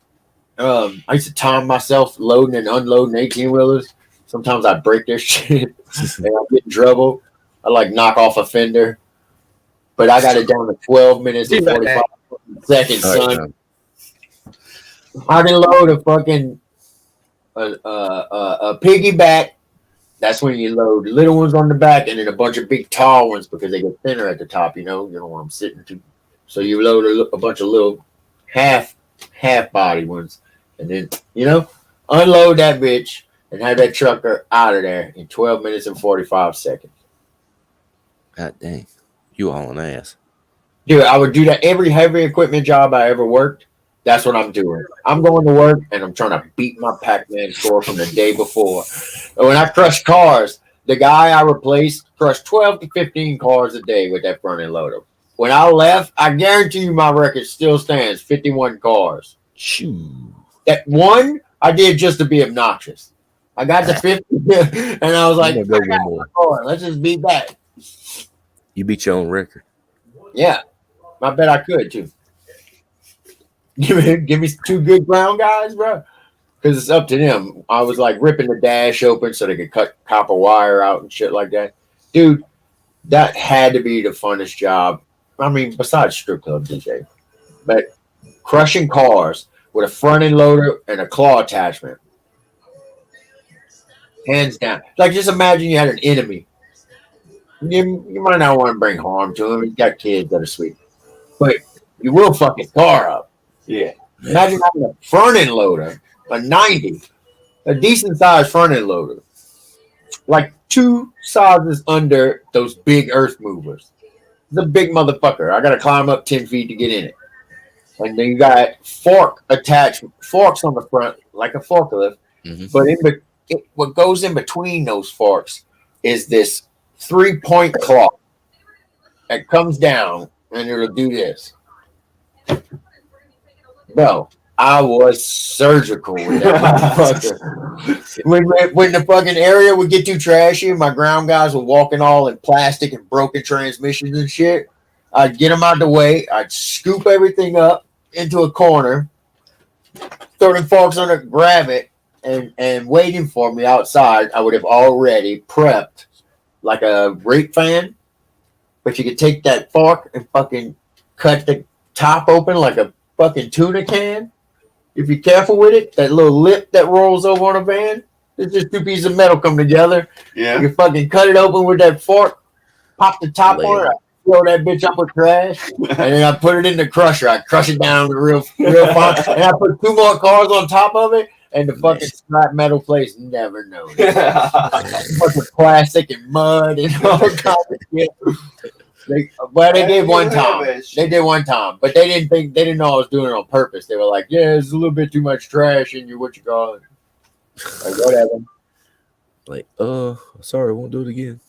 I used to time myself loading and unloading 18-wheelers. Sometimes I'd break their shit and I'd get in trouble. I'd like knock off a fender. But I got it down to 12 minutes and 45 seconds, son. I can load a fucking a piggyback. That's when you load little ones on the back and then a bunch of big tall ones because they get thinner at the top, you don't want them sitting too. So you load a bunch of little half body ones and then, unload that bitch and have that trucker out of there in 12 minutes and 45 seconds. God dang. You all an ass. Dude, I would do that every heavy equipment job I ever worked. That's what I'm doing. I'm going to work and I'm trying to beat my Pac-Man score from the day before. And when I crush cars, the guy I replaced crushed 12 to 15 cars a day with that front end loader. When I left, I guarantee you my record still stands 51 cars. Shoo. That one I did just to be obnoxious. I got to 50 and I was like, Go one more. let's just beat that. You beat your own record. Yeah, I bet I could too. Give me 2 good ground guys, bro. Because it's up to them. I was like ripping the dash open so they could cut copper wire out and shit like that. Dude, that had to be the funnest job. I mean, besides strip club DJ. But crushing cars with a front end loader and a claw attachment. Hands down. Like, just imagine you had an enemy. You might not want to bring harm to him. He's got kids that are sweet. But you will fuck his car up. Yeah. Imagine having a front end loader, a 90, a decent sized front end loader. Like 2 sizes under those big earth movers. It's a big motherfucker. I got to climb up 10 feet to get in it. And then you got forks on the front, like a forklift. Mm-hmm. But what goes in between those forks is this 3-point claw that comes down and it'll do this. Bro, I was surgical with that motherfucker. When the fucking area would get too trashy and my ground guys were walking all in plastic and broken transmissions and shit, I'd get them out of the way. I'd scoop everything up into a corner, throw the forks on it, grab it, and waiting for me outside, I would have already prepped like a rape fan. But you could take that fork and fucking cut the top open like a fucking tuna can. If you're careful with it, that little lip that rolls over on a van, it's just 2 pieces of metal come together. Yeah. You fucking cut it open with that fork, pop the top on it, fill that bitch up with trash, and then I put it in the crusher. I crush it down real fine, and I put 2 more cars on top of it, and the fucking scrap metal place never knows. Bunch of plastic and mud and all kinds of shit. They did one time. They did one time, but they didn't know I was doing it on purpose. They were like, "Yeah, there's a little bit too much trash in your what you call it." Like, whatever. Like, sorry, I won't do it again.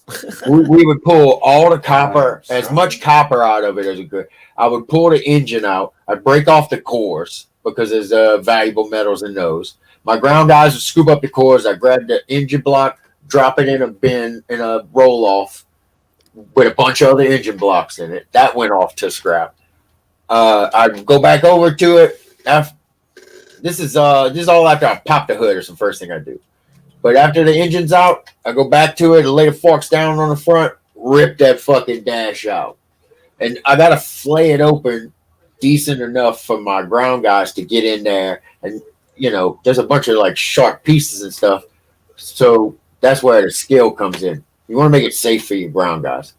we would pull all the copper, as much copper out of it as we could. I would pull the engine out. I'd break off the cores because there's valuable metals in those. My ground guys would scoop up the cores. I grab the engine block, drop it in a bin, in a roll off with a bunch of other engine blocks in it. That went off to scrap. I'd go back over to it. This is all after I pop the hood. Is the first thing I do. But after the engine's out, I go back to it and lay the forks down on the front, rip that fucking dash out. And I got to flay it open decent enough for my ground guys to get in there, and there's a bunch of like sharp pieces and stuff. So that's where the skill comes in. You want to make it safe for your ground guys.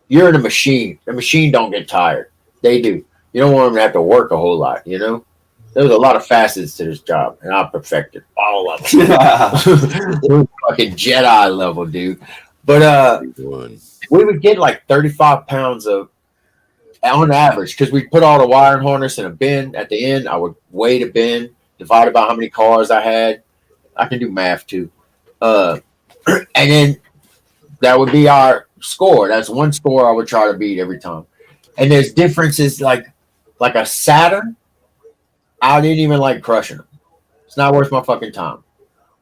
You're in a machine. The machine don't get tired. They do. You don't want them to have to work a whole lot. There's a lot of facets to this job, and I perfected all of them. Fucking Jedi level, dude. But we would get like 35 pounds of, on average, because we put all the wiring harness in a bin at the end. I would weigh the bin, divide by how many cars I had. I can do math too. And then that would be our score. That's one score I would try to beat every time. And there's differences like a Saturn. I didn't even like crushing them. It's not worth my fucking time.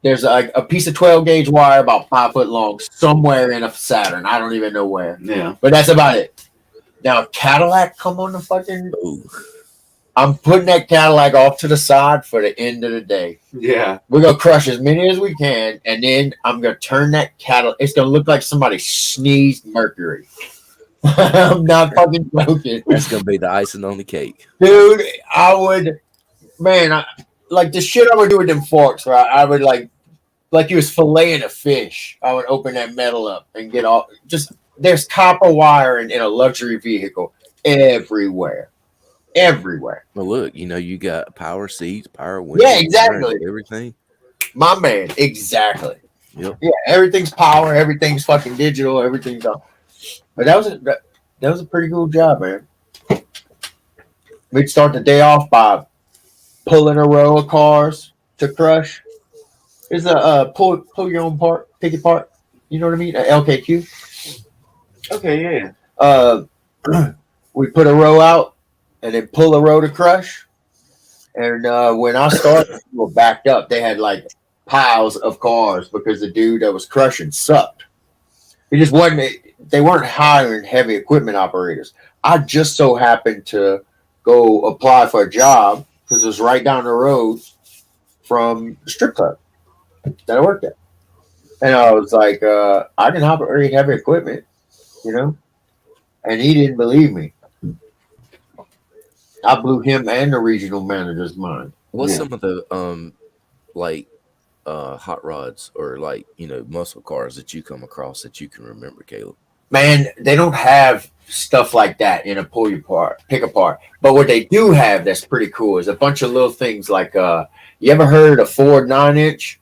There's like a piece of 12 gauge wire about 5 foot long somewhere in a Saturn. I don't even know where. Yeah. But that's about it. Now Cadillac come on the fucking. Ooh. I'm putting that Cadillac off to the side for the end of the day. Yeah. We're going to crush as many as we can, and then I'm going to turn that Cadillac. It's going to look like somebody sneezed mercury. I'm not fucking joking. That's going to be the icing on the cake. Dude, I would, man, like the shit I would do with them forks, right? I would like you was filleting a fish. I would open that metal up and get all, there's copper wiring in a luxury vehicle everywhere. Everywhere. Well, look, you got power seats, power windows. Yeah, exactly. Everything. My man, exactly. Yep. Yeah, everything's power, everything's fucking digital, everything's on. But that was a pretty cool job, man. We'd start the day off by pulling a row of cars to crush. It's a pull your own part, pick it apart. You know what I mean? A LKQ. Okay, yeah. We put a row out and then pull a row to crush. And when I started, we were backed up. They had like piles of cars because the dude that was crushing sucked. It just wasn't. They weren't hiring heavy equipment operators. I just so happened to go apply for a job because it was right down the road from the strip club that I worked at. And I was like, I can operate heavy equipment, and he didn't believe me. I blew him and the regional manager's mind. What's some of the hot rods or muscle cars that you come across that you can remember, Caleb? Man, they don't have stuff like that in a pick apart. But what they do have that's pretty cool is a bunch of little things like you ever heard of Ford 9-inch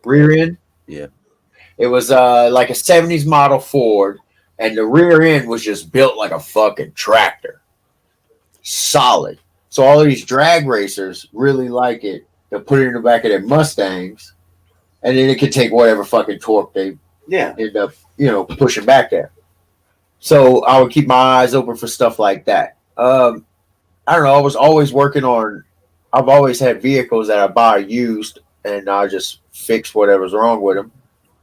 rear end? Yeah. It was like a 70s model Ford, and the rear end was just built like a fucking tractor. Solid. So all of these drag racers really like it. They'll put it in the back of their Mustangs, and then it can take whatever fucking torque they end up, pushing back there. So I would keep my eyes open for stuff like that. I don't know. I was always working on. I've always had vehicles that I buy used, and I just fix whatever's wrong with them.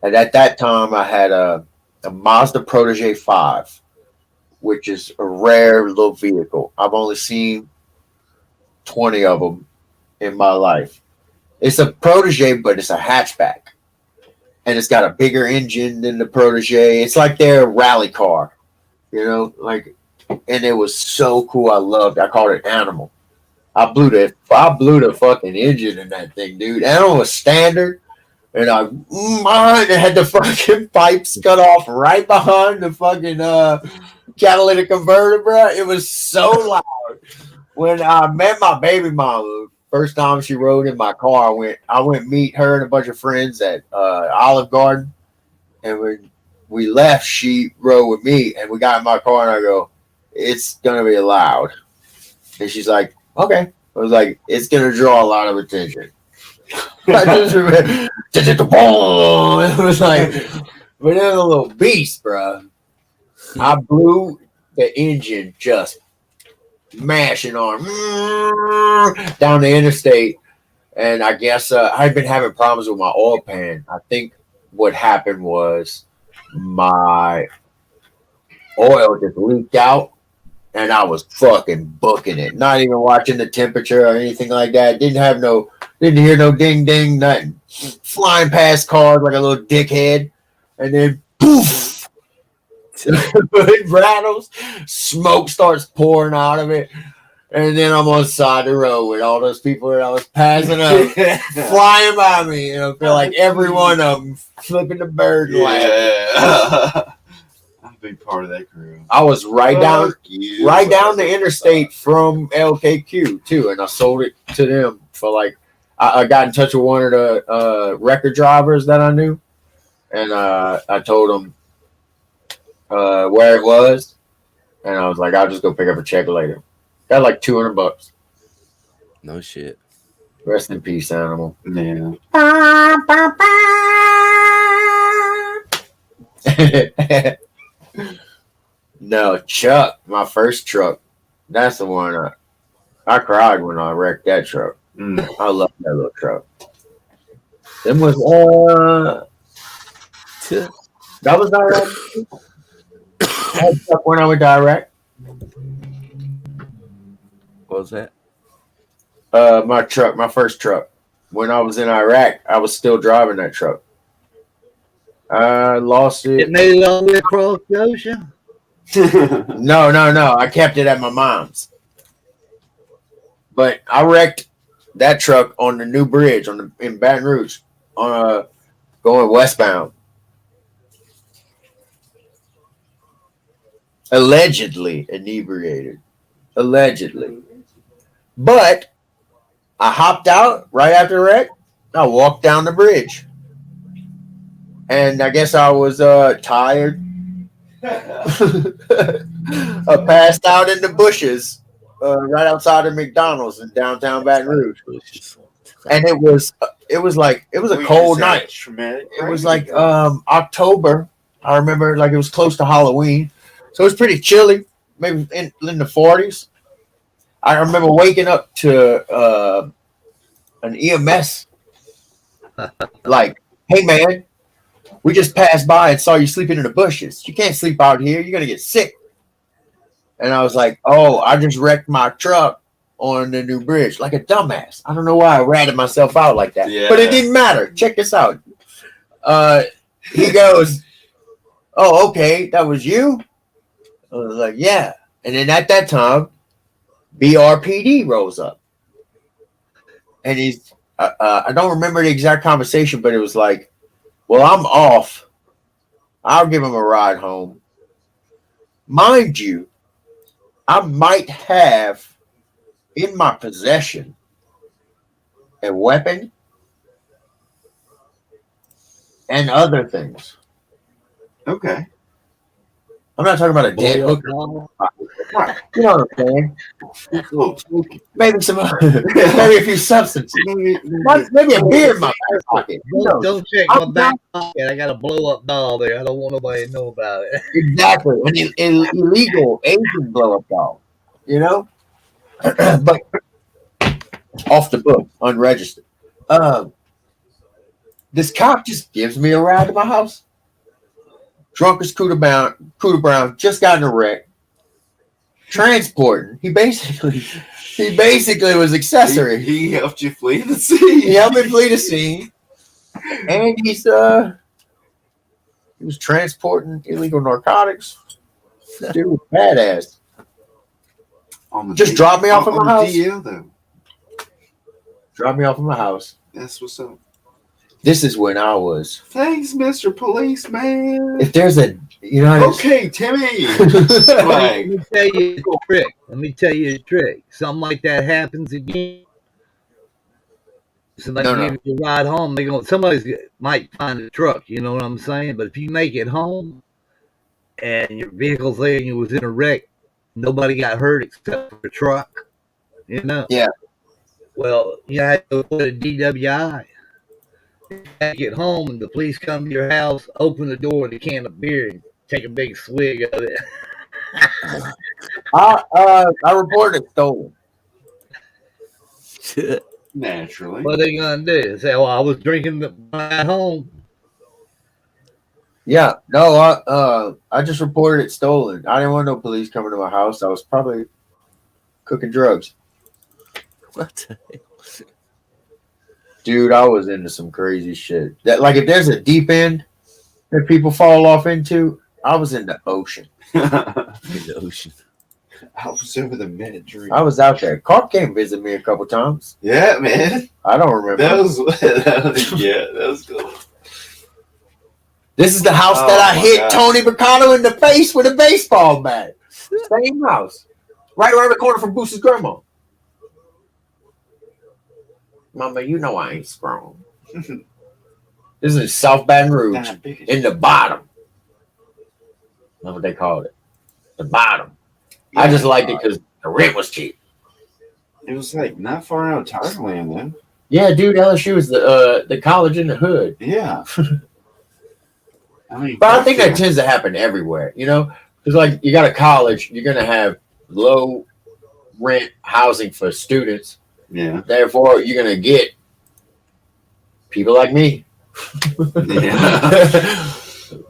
And at that time, I had a Mazda Protege 5, which is a rare little vehicle. I've only seen 20 of them in my life. It's a Protege, but it's a hatchback. And it's got a bigger engine than the Protege. It's like their rally car, and it was so cool. I loved it. I called it Animal. I blew the fucking engine in that thing, dude. Animal was standard. And I had the fucking pipes cut off right behind the fucking catalytic converter, bro. It was so loud. When I met my baby mama, first time she rode in my car, I went meet her and a bunch of friends at Olive Garden. And when we left, she rode with me, and we got in my car, and I go, "It's gonna be loud." And she's like, "Okay." I was like, "It's gonna draw a lot of attention." I just remember, it was like, but it was a little beast, bro. I blew the engine just mashing on down the interstate, and I guess I've been having problems with my oil pan. I think what happened was my oil just leaked out, and I was fucking booking it, not even watching the temperature or anything like that. Didn't hear no ding ding, nothing. Flying past cars like a little dickhead, and then poof, it rattles. Smoke starts pouring out of it. And then I'm on the side of the road with all those people that I was passing up, flying by me. I feel like every one of them flipping the bird and laughing. Yeah. I've been part of that crew. I was right down the interstate from LKQ too, and I sold it to them for like. I got in touch with one of the record drivers that I knew, and I told him where it was, and I was like, "I'll just go pick up a check later." Got like $200. No shit. Rest in peace, animal. Yeah. No, Chuck, my first truck. That's the one I cried when I wrecked that truck. I love that little truck. It was that was direct. That truck when I was direct. What was that? My first truck. When I was in Iraq, I was still driving that truck. I lost it. It made it all the way across the ocean. No. I kept it at my mom's. But I wrecked that truck on the new bridge in Baton Rouge, on going westbound. Allegedly inebriated. Allegedly. But I hopped out right after the wreck. I walked down the bridge. And I guess I was tired. I passed out in the bushes right outside of McDonald's in downtown Baton Rouge. And it was a cold night. It was like October. I remember like it was close to Halloween. So it was pretty chilly, maybe in the 40s. I remember waking up to an EMS like, "Hey man, we just passed by and saw you sleeping in the bushes. You can't sleep out here. You're going to get sick." And I was like, "Oh, I just wrecked my truck on the new bridge like a dumbass. I don't know why I ratted myself out like that." Yeah. But it didn't matter. Check this out. He goes, "Oh, okay, that was you?" I was like, "Yeah." And then at that time, BRPD rose up. And he's, I don't remember the exact conversation, but it was like, "Well, I'm off. I'll give him a ride home." Mind you, I might have in my possession a weapon and other things. Okay. I'm not talking about a dead hooker. You know what I'm saying? Maybe some, maybe a few substances. Maybe a beer in my back pocket. Don't check my back pocket. I got a blow up doll there. I don't want nobody to know about it. Exactly. An illegal Asian blow up doll. You know? But off the book, unregistered. This cop just gives me a ride to my house. Drunk as Cooter Brown, just got in a wreck. Transporting. He basically was accessory. He helped you flee the scene. He helped me flee the scene. And he was transporting illegal narcotics. Dude was badass. Just drop me off at my house. DL, though. Drop me off at my house. That's what's up. This is when I was. Thanks, Mr. Policeman. If there's a, you know. Okay, Timmy. Let me tell you a trick. Let me tell you a trick. Something like that happens again. Somebody gives you a ride home. Somebody might find a truck. You know what I'm saying? But if you make it home and your vehicle's there and you was in a wreck, nobody got hurt except for the truck. You know. Yeah. Well, you had to put a DWI. Get home and the police come to your house, open the door with a can of beer and take a big swig of it. I reported it stolen. Naturally. What are they gonna do? Say, "Well, I was drinking at home." Yeah, no, I just reported it stolen. I didn't want no police coming to my house. I was probably cooking drugs. What? Dude, I was into some crazy shit. That, like, if there's a deep end that people fall off into, I was in the ocean. In the ocean. I was over the minute dream. I was out there. Carp came visit me a couple times. Yeah, man. I don't remember. That was that was cool. This is the house Oh, that I my hit God. Tony Mercado in the face with a baseball bat. Same house. Right around the corner from Booster's grandma. Mama, you know I ain't strong. This is South Baton Rouge. Nah, big as In the bottom. That's what they called it. The bottom. I just liked it because the rent was cheap. It was like not far out of Thailand, then. Yeah, dude, LSU is the college in the hood. Yeah. I mean, But I think that tends to happen everywhere, you know? Because, like, you got a college, you're going to have low rent housing for students. Yeah. Therefore, you're going to get people like me. Yeah.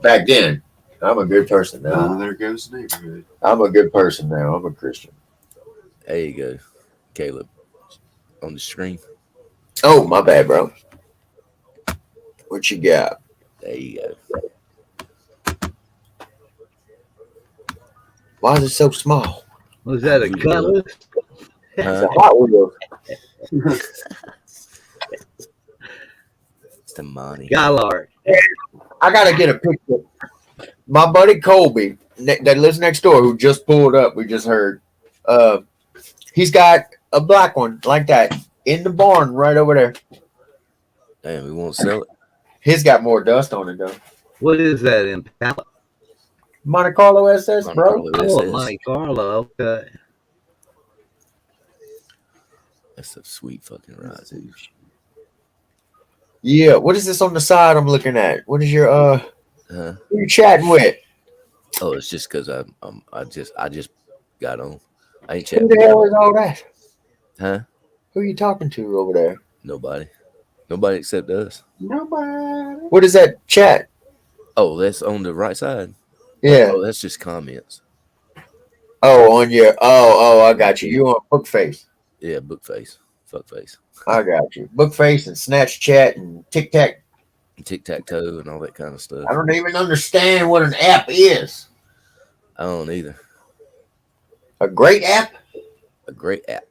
Back then, I'm a good person now. Oh, there goes the neighborhood. I'm a good person now. I'm a Christian. There you go, Caleb. On the screen. Oh, my bad, bro. What you got? There you go. Why is it so small? Was that a cutlass? It's a Hot Wheel. It's the money. Gallard. I gotta get a picture. My buddy Colby that lives next door, who just pulled up, we just heard. He's got a black one like that in the barn right over there. Damn, we won't sell it. He's got more dust on it though. What is that in Palo? Monte Carlo SS, Monte bro. Carlo Oh, SS. Monte Carlo. Okay. That's a sweet fucking ride, dude. Yeah. What is this on the side I'm looking at? What is your Huh? who you chatting with? Oh, it's just because I just got on. I ain't Who chatting. the hell is all that? Huh? Who you talking to over there? Nobody. Nobody except us. Nobody. What is that chat? Oh, that's on the right side. Yeah. Oh, that's just comments. Oh, on your I got you. You on Bookface. Yeah, bookface. Fuckface. I got you. Bookface and Snatch Chat and Tic Tac. Tic tac toe and all that kind of stuff. I don't even understand what an app is. I don't either. A great app? A great app.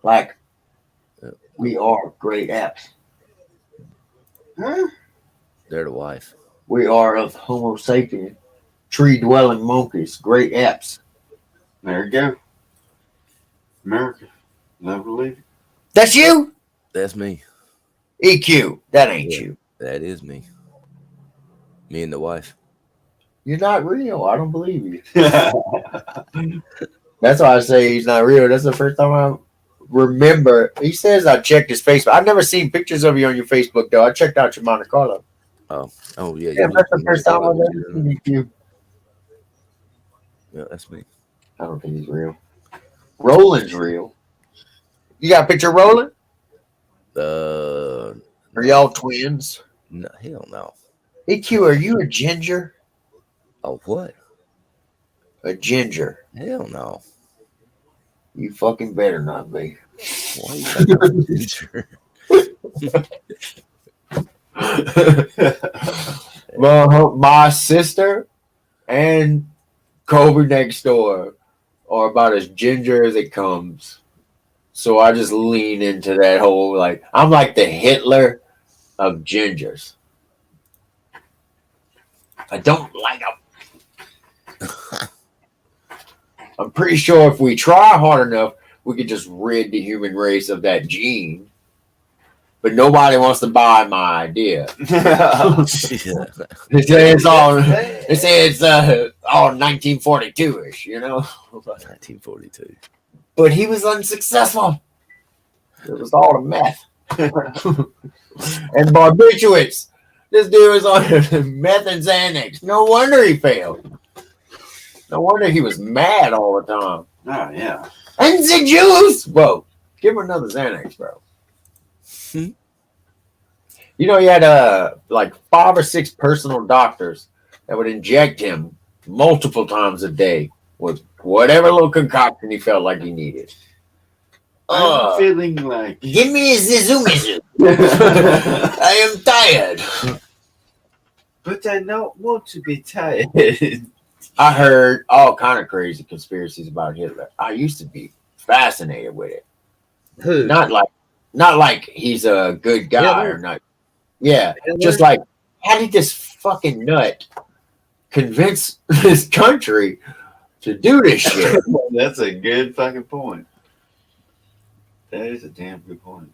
Like, Yeah. we are great apps. Huh? They're the wife. We are of Homo sapien, tree dwelling monkeys, great apps. There you go. America. Never believe it. That's you? That's me. EQ. That ain't Yeah. you. That is me. Me and the wife. You're not real. I don't believe you. That's why I say he's not real. That's the first time I remember. He says I checked his Facebook. I've never seen pictures of you on your Facebook, though. I checked out your Monte Carlo. Oh yeah. Yeah, that's the first time I've ever seen you. Yeah, that's me. I don't think he's real. Roland's real. You got a picture of Roland? Are y'all twins? No, hell no. EQ, are you a ginger? Oh, what? A ginger. Hell no. You fucking better not be. Why you talking about ginger? My sister and Kobe next door are about as ginger as it comes. So I just lean into that whole, like, I'm like the Hitler of gingers. I don't like them. I'm pretty sure if we try hard enough, we could just rid the human race of that gene. But nobody wants to buy my idea. Yeah. They say it's all 1942-ish, you know? 1942. But he was unsuccessful. It was all the meth. And barbiturates. This dude was on meth and Xanax. No wonder he failed. No wonder he was mad all the time. Oh, yeah. And the Jews! Whoa. Give him another Xanax, bro. You know, he had like 5 or 6 personal doctors that would inject him multiple times a day with whatever little concoction he felt like he needed. I'm feeling like. Give me a zizumizu. I am tired. But I don't want to be tired. I heard all kind of crazy conspiracies about Hitler. I used to be fascinated with it. Who? Not like he's a good guy Hitler? or not. Yeah, Hitler? just like how did this fucking nut convince this country to do this shit? That's a good fucking point. That is a damn good point.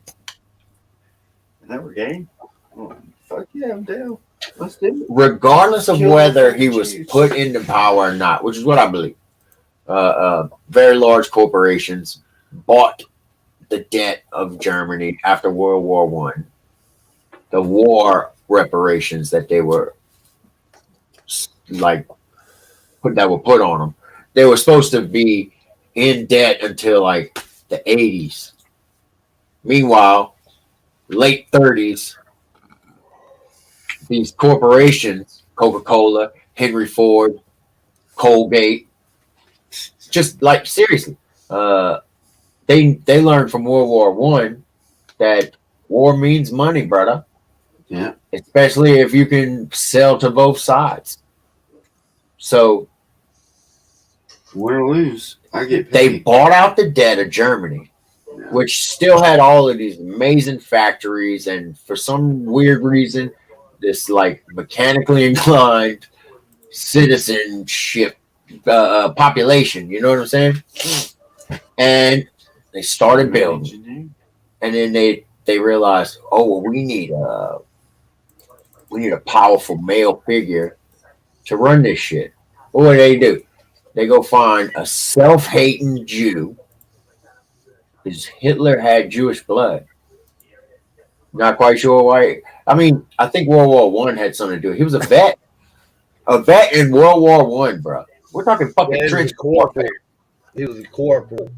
And that we're game? Oh, fuck yeah, I'm down. Let's do it. Regardless of Kill whether the he was Jews. put into power or not, which is what I believe. Very large corporations bought the debt of Germany after World War One. The war reparations that they were like that were put on them. They were supposed to be in debt until like the 80s. Meanwhile, late 30s, these corporations, Coca-Cola, Henry Ford, Colgate, just like seriously, they learned from World War One that war means money, brother. Yeah. Especially if you can sell to both sides. So Win or lose, I get they paid. bought out the debt of Germany, Yeah. which still had all of these amazing factories, and for some weird reason, this like mechanically inclined citizenship population. You know what I'm saying? And they started building, and then they realized, oh well, we need a powerful male figure to run this shit. What do? They go find a self-hating Jew, because Hitler had Jewish blood. Not quite sure why. I mean, I think World War One had something to do. He was a vet in World War One, bro. We're talking fucking Yeah, he was trench a corporal. warfare. He was a corporal.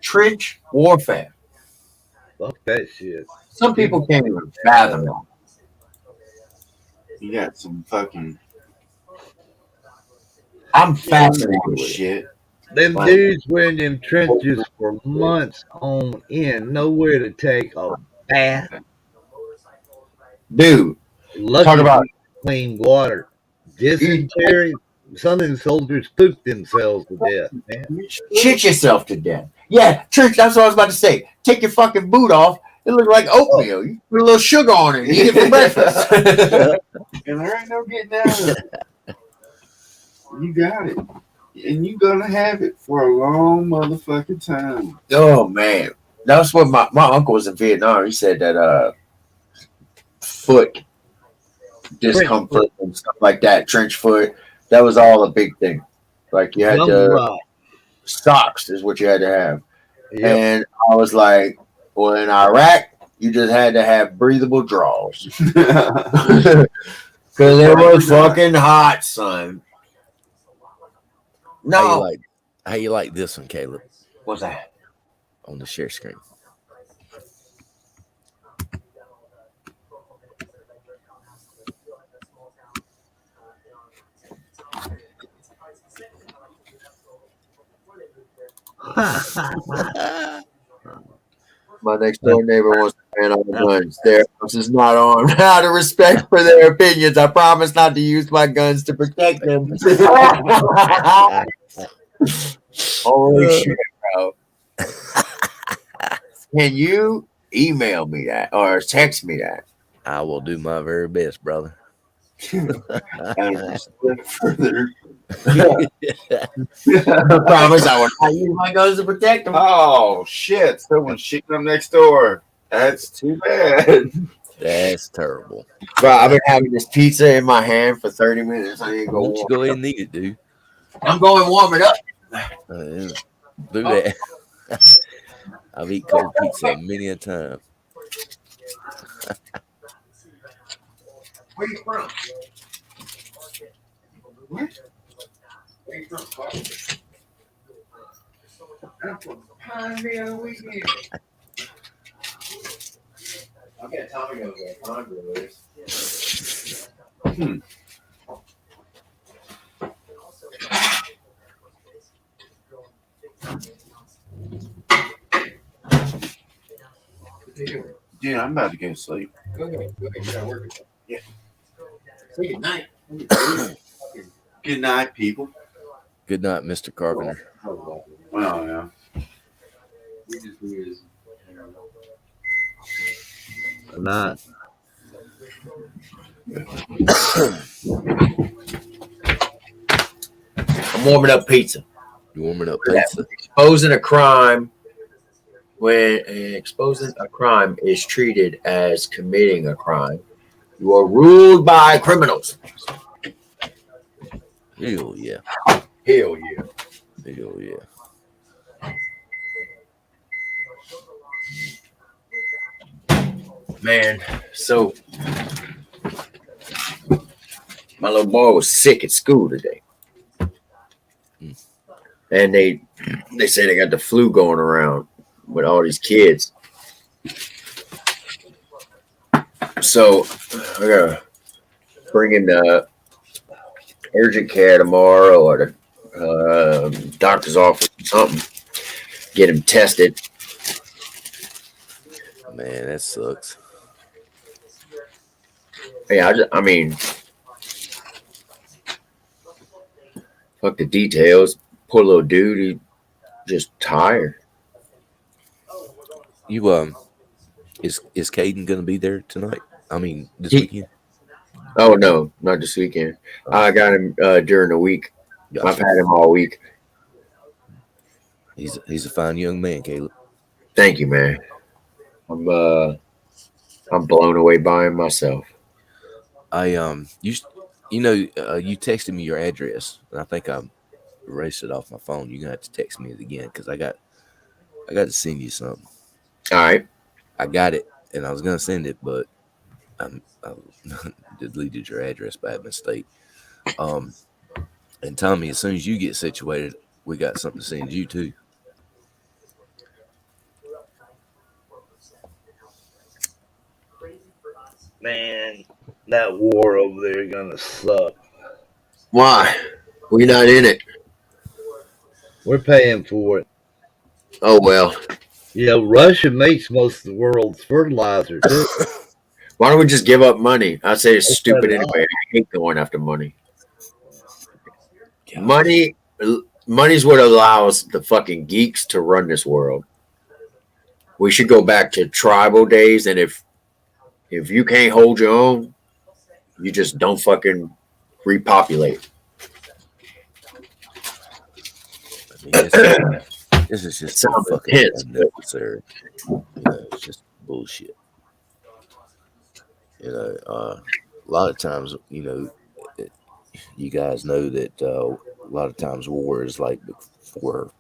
Trench warfare. Fuck that shit. Some people can't even fathom it. You got some fucking I'm fascinated with it. shit. Them Wow. dudes were in them trenches for months on end, nowhere to take a bath. Dude, Lucky talk about clean water. Dysentery. Some of them soldiers pooped themselves to death, man. shit yourself to death. Yeah, trench. That's what I was about to say. Take your fucking boot off. It looks like oatmeal. You put a little sugar on it and eat it for breakfast. And there ain't no getting out of it. You got it. And you gonna have it for a long motherfucking time. Oh man, that's what my uncle was in Vietnam. He said that foot discomfort and stuff like that, trench foot, that was all a big thing. Like you had to socks is what you had to have. Yep. And I was like, well, in Iraq, you just had to have breathable drawers because it was fucking hot, son. No, How you like this one, Caleb? what's that? On the share screen. My next door neighbor wants to ban all the guns. Their house is not armed. Out of respect for their opinions, I promise not to use my guns to protect them. Holy shit, bro. Can you email me that or text me that? I will do my very best, brother. Out of respect for their I promise I will not use my guns to protect them. Oh shit! Someone's shitting up next door. That's too bad. That's terrible. Bro, I've been having this pizza in my hand for 30 minutes. I need to go Why don't you warm go it ahead up. and eat it, dude? I'm going warm it up. Do that. I've eaten cold pizza many a time. Where you from? What? Where you from? I'm from Pineville, Louisiana. I'll get Tommy over there. Pineville is. Dude, I'm about to go to sleep. Go ahead. You gotta work it. Yeah. Say good night. Good night, people. Good night, Mr. Carpenter. Well, yeah. Not. I'm warming up pizza. You warming up pizza? Exposing a crime when exposing a crime is treated as committing a crime. You are ruled by criminals. Hell yeah. Hell yeah. Hell yeah. Man, so my little boy was sick at school today. And they say they got the flu going around with all these kids. So I gotta bring him to urgent care tomorrow or the doctor's office or something. Get him tested. Man, that sucks. Yeah, I mean, fuck the details. Poor little dude, he just tired. You is Caden gonna be there tonight? I mean, this weekend? Oh no, not this weekend. I got him during the week. Gotcha. I've had him all week. He's a fine young man, Caleb. Thank you, man. I'm blown away by him myself. You texted me your address, and I think I erased it off my phone. You're gonna have to text me it again because I got to send you something. All right. I got it, and I was gonna send it, but I deleted your address by mistake. And Tommy, as soon as you get situated, we got something to send you too. Man, that war over there gonna suck. Why? We're not in it. We're paying for it. Oh well. You know, Russia makes most of the world's fertilizer too. Why don't we just give up money? I say it's stupid cut it anyway. I hate going after money. God. Money's what allows the fucking geeks to run this world. We should go back to tribal days, and if you can't hold your own, you just don't fucking repopulate. I mean, this is just so Sounds fucking intense, but- unnecessary. It's just bullshit. A lot of times, you guys know that a lot of times war is like for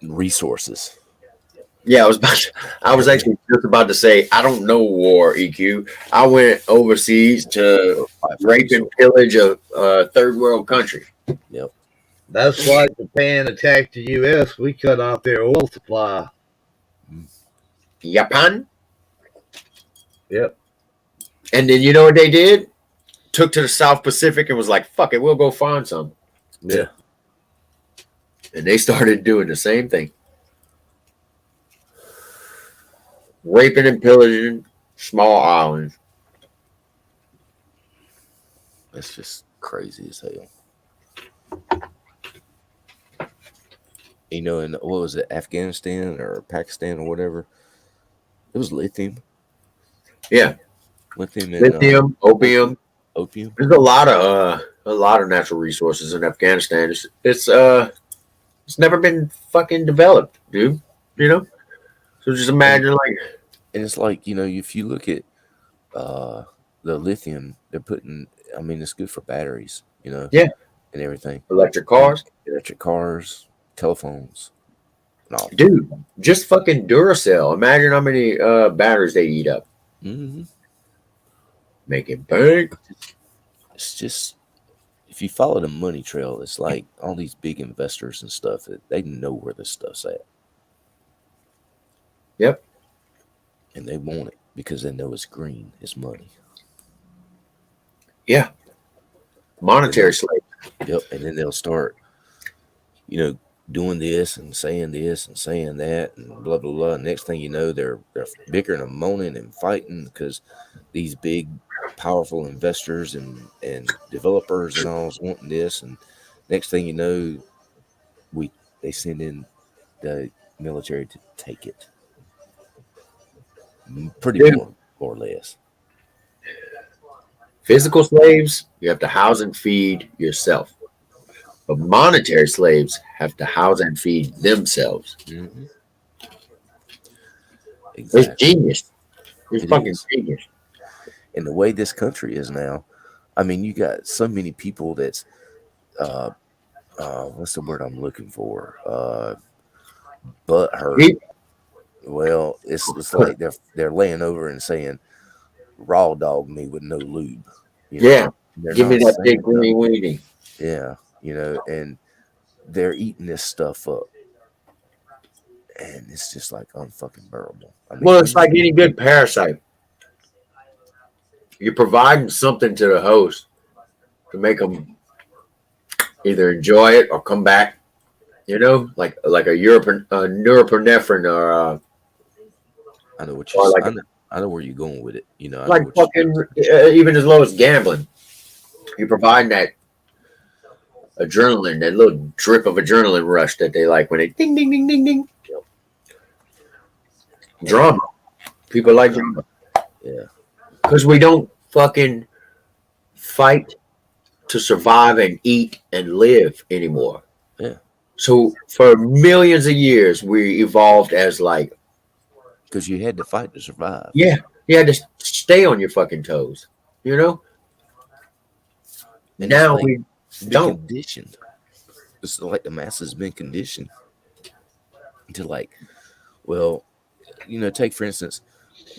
resources. Yeah, I was actually just about to say I don't know war, EQ. I went overseas to rape and pillage a third world country. Yep. That's why Japan attacked the U.S. We cut off their oil supply. Japan. Yep. And then you know what they did? Took to the South Pacific and was like, fuck it, we'll go find some. Yeah. And they started doing the same thing. Raping and pillaging small islands. That's just crazy as hell. In what was it, Afghanistan or Pakistan or whatever? It was lithium. Yeah. Lithium, opium. opium. There's a lot of natural resources in Afghanistan. It's never been fucking developed, dude. You know? So just imagine And it's like, if you look at the lithium they're putting, I mean, it's good for batteries, Yeah. and everything. electric cars. Electric cars, telephones, and all. Dude, just fucking Duracell. Imagine how many batteries they eat up. Mm-hmm. Making bank. It's just, if you follow the money trail, it's like all these big investors and stuff, they know where this stuff's at. Yep. And they want it because they know it's green, it's money. Yeah. Monetary slave. Yep. And then they'll start, doing this and saying that and blah, blah, blah. Next thing you know, they're bickering and moaning and fighting because these big powerful investors and developers and all wanting this, and next thing you know, we they send in the military to take it, pretty Dude, more or less. physical slaves, you have to house and feed yourself. But monetary slaves have to house and feed themselves. Hmm. It's Exactly, genius. It's it fucking is. genius. And the way this country is now, I mean, you got so many people that's uh, what's the word I'm looking for? Butt hurt. He- Well, it's like they're laying over and saying raw dog me with no lube. You know, yeah, they're give me not that big saying green nothing. weenie. Yeah, and they're eating this stuff up, and it's just like unfucking bearable. I mean, Well, you it's like know, any good parasite. You're providing something to the host to make them either enjoy it or come back. Like a European norepinephrine I know what or I know where you're going with it. I know like what fucking even as low as gambling. You're providing that adrenaline, that little drip of adrenaline rush that they like when they ding ding ding ding ding. and Drama. People like drama yeah, because we don't fucking fight to survive and eat and live anymore. yeah, So for millions of years, we evolved as like, because you had to fight to survive, yeah, you had to stay on your fucking toes. You know. and it's Now like we be don't. conditioned. It's like the masses been conditioned to like, well, take for instance,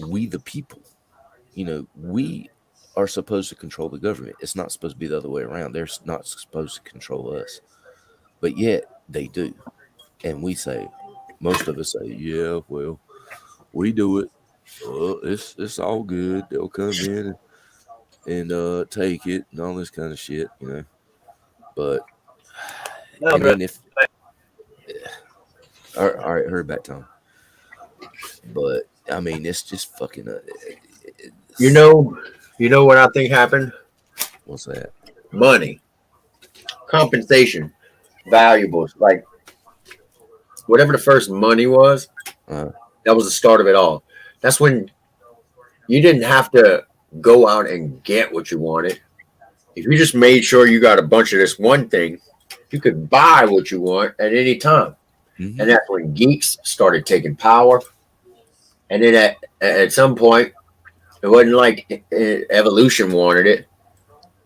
we the people. We are supposed to control the government. It's not supposed to be the other way around. They're not supposed to control us, but yet they do. And we say, most of us say, yeah, well, we do it. It's all good. They'll come in and take it and all this kind of shit. But No, and bro. then if all right, hurry back, Tom. But I mean, it's just fucking. You It's, know, you know what I think happened? what's that? Money, compensation, valuables, like whatever the first money was. Uh, That was the start of it all. That's when you didn't have to go out and get what you wanted. If you just made sure you got a bunch of this one thing, you could buy what you want at any time. hmm. And that's when geeks started taking power. And then at some point, it wasn't like evolution wanted it,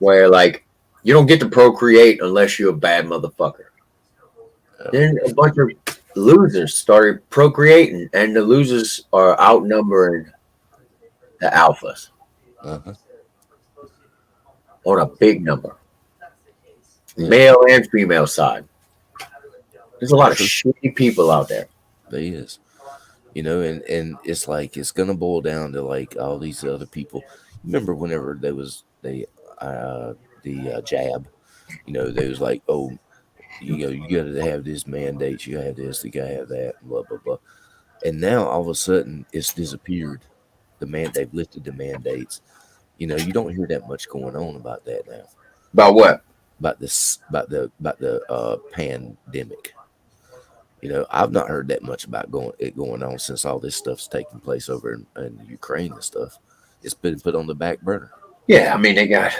where like you don't get to procreate unless you're a bad motherfucker. Then a bunch of losers started procreating, and the losers are outnumbering the alphas Uh-huh. on a big number, Yeah, male and female side. There's a lot of true. shitty people out there. There is. And it's like it's gonna boil down to like all these other people. Remember whenever there was uh the jab, they was like, oh, you gotta have this mandate, you gotta have this, you gotta have that, blah blah blah. And now all of a sudden it's disappeared. They've lifted the mandates. You don't hear that much going on about that now. About what? About the pandemic. I've not heard that much about going on since all this stuff's taking place over in Ukraine and stuff. It's been put on the back burner. Yeah, I mean they got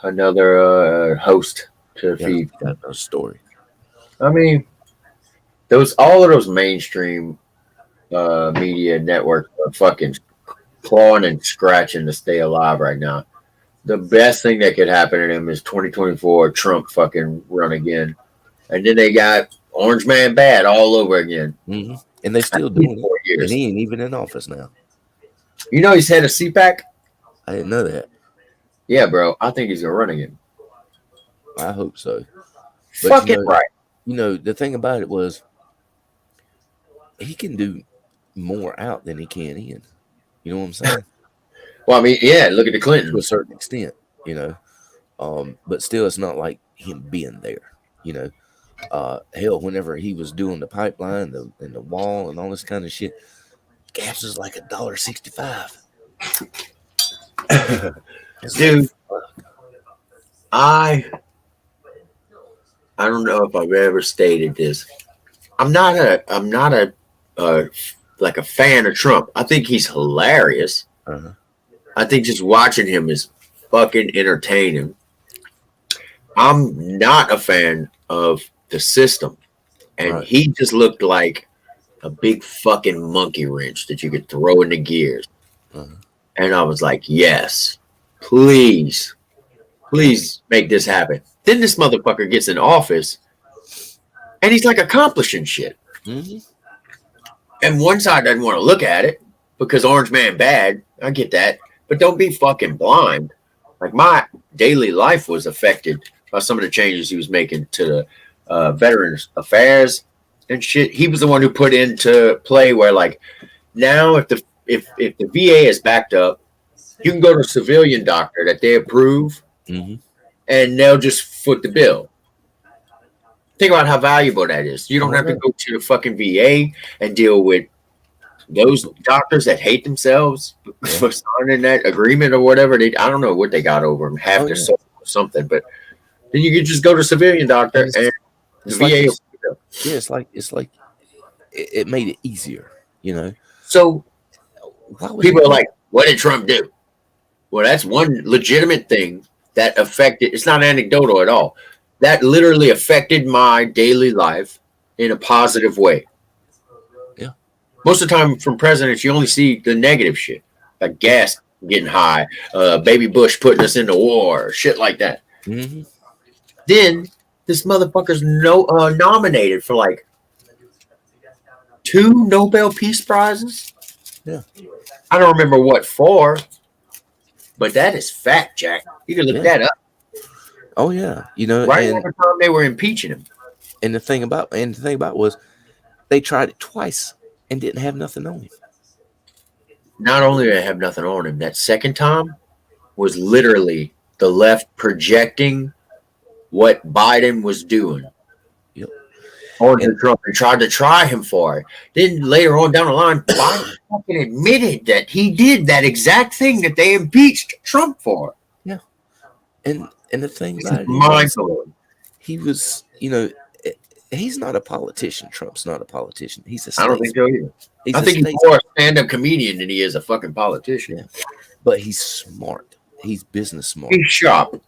another host to Yeah, feed. got no story. I mean, those all of those mainstream media networks are fucking clawing and scratching to stay alive right now. The best thing that could happen to them is 2024 Trump fucking run again, and then they got Orange Man bad all over again. Hmm. And they still These doing it, 4 years. and he ain't even in office now. You know he's head of CPAC. I didn't know that. Yeah, bro. I think he's gonna run again. I hope so. But Fucking right. the thing about it was he can do more out than he can in. You know what I'm saying? Well, I mean, yeah. Look at the To a Clintons. certain extent, but still, it's not like him being there. Hell, whenever he was doing the pipeline, and the wall, and all this kind of shit, gas is like $1.65. It's Dude, like, I don't know if I've ever stated this. I'm not a uh, like a fan of Trump. I think he's hilarious. uh-huh. I think just watching him is fucking entertaining. I'm not a fan of the system, and Right. he just looked like a big fucking monkey wrench that you could throw into gears. Uh-huh. And I was like, yes, please, please make this happen. Then this motherfucker gets in office, and he's like accomplishing shit. Mm-hmm. And one side doesn't want to look at it because Orange Man bad. I get that. But don't be fucking blind. Like my daily life was affected by some of the changes he was making to the Veterans Affairs and shit. He was the one who put into play where like now if the VA is backed up, you can go to a civilian doctor that they approve Mm-hmm. and they'll just foot the bill. Think about how valuable that is. You don't have to go to the fucking VA and deal with those doctors that hate themselves for signing that agreement or whatever. I don't know what they got over them, half their soul or something. But then you can just go to civilian doctor and the It's VA. yeah, it's like it made it easier, you know. So Why would people he are like, what did Trump do? Well, that's one legitimate thing that affected. It's not anecdotal at all. That literally affected my daily life in a positive way. Yeah. Most of the time from presidents, you only see the negative shit, like gas getting high, baby Bush putting us into war, shit like that. Mm-hmm. Then this motherfucker's nominated for like 2 Nobel Peace Prizes. Yeah. I don't remember what for, but that is fact, Jack. You can look that up. Oh yeah, you know, Right and at the time they were impeaching him. the thing about was they tried it twice and didn't have nothing on him. Not only did they have nothing on him, that second time was literally the left projecting what Biden was doing. Yep. Onto Trump and tried to try him for it. Then later on down the line, Biden fucking admitted that he did that exact thing that they impeached Trump for. Yeah. And the thing about it mind blowing. He was, you know, he's not a politician. Trump's not a politician. He's a I don't think so either. I think he's more a stand-up comedian than he is a fucking politician. Yeah. But he's smart. He's business smart. He's sharp.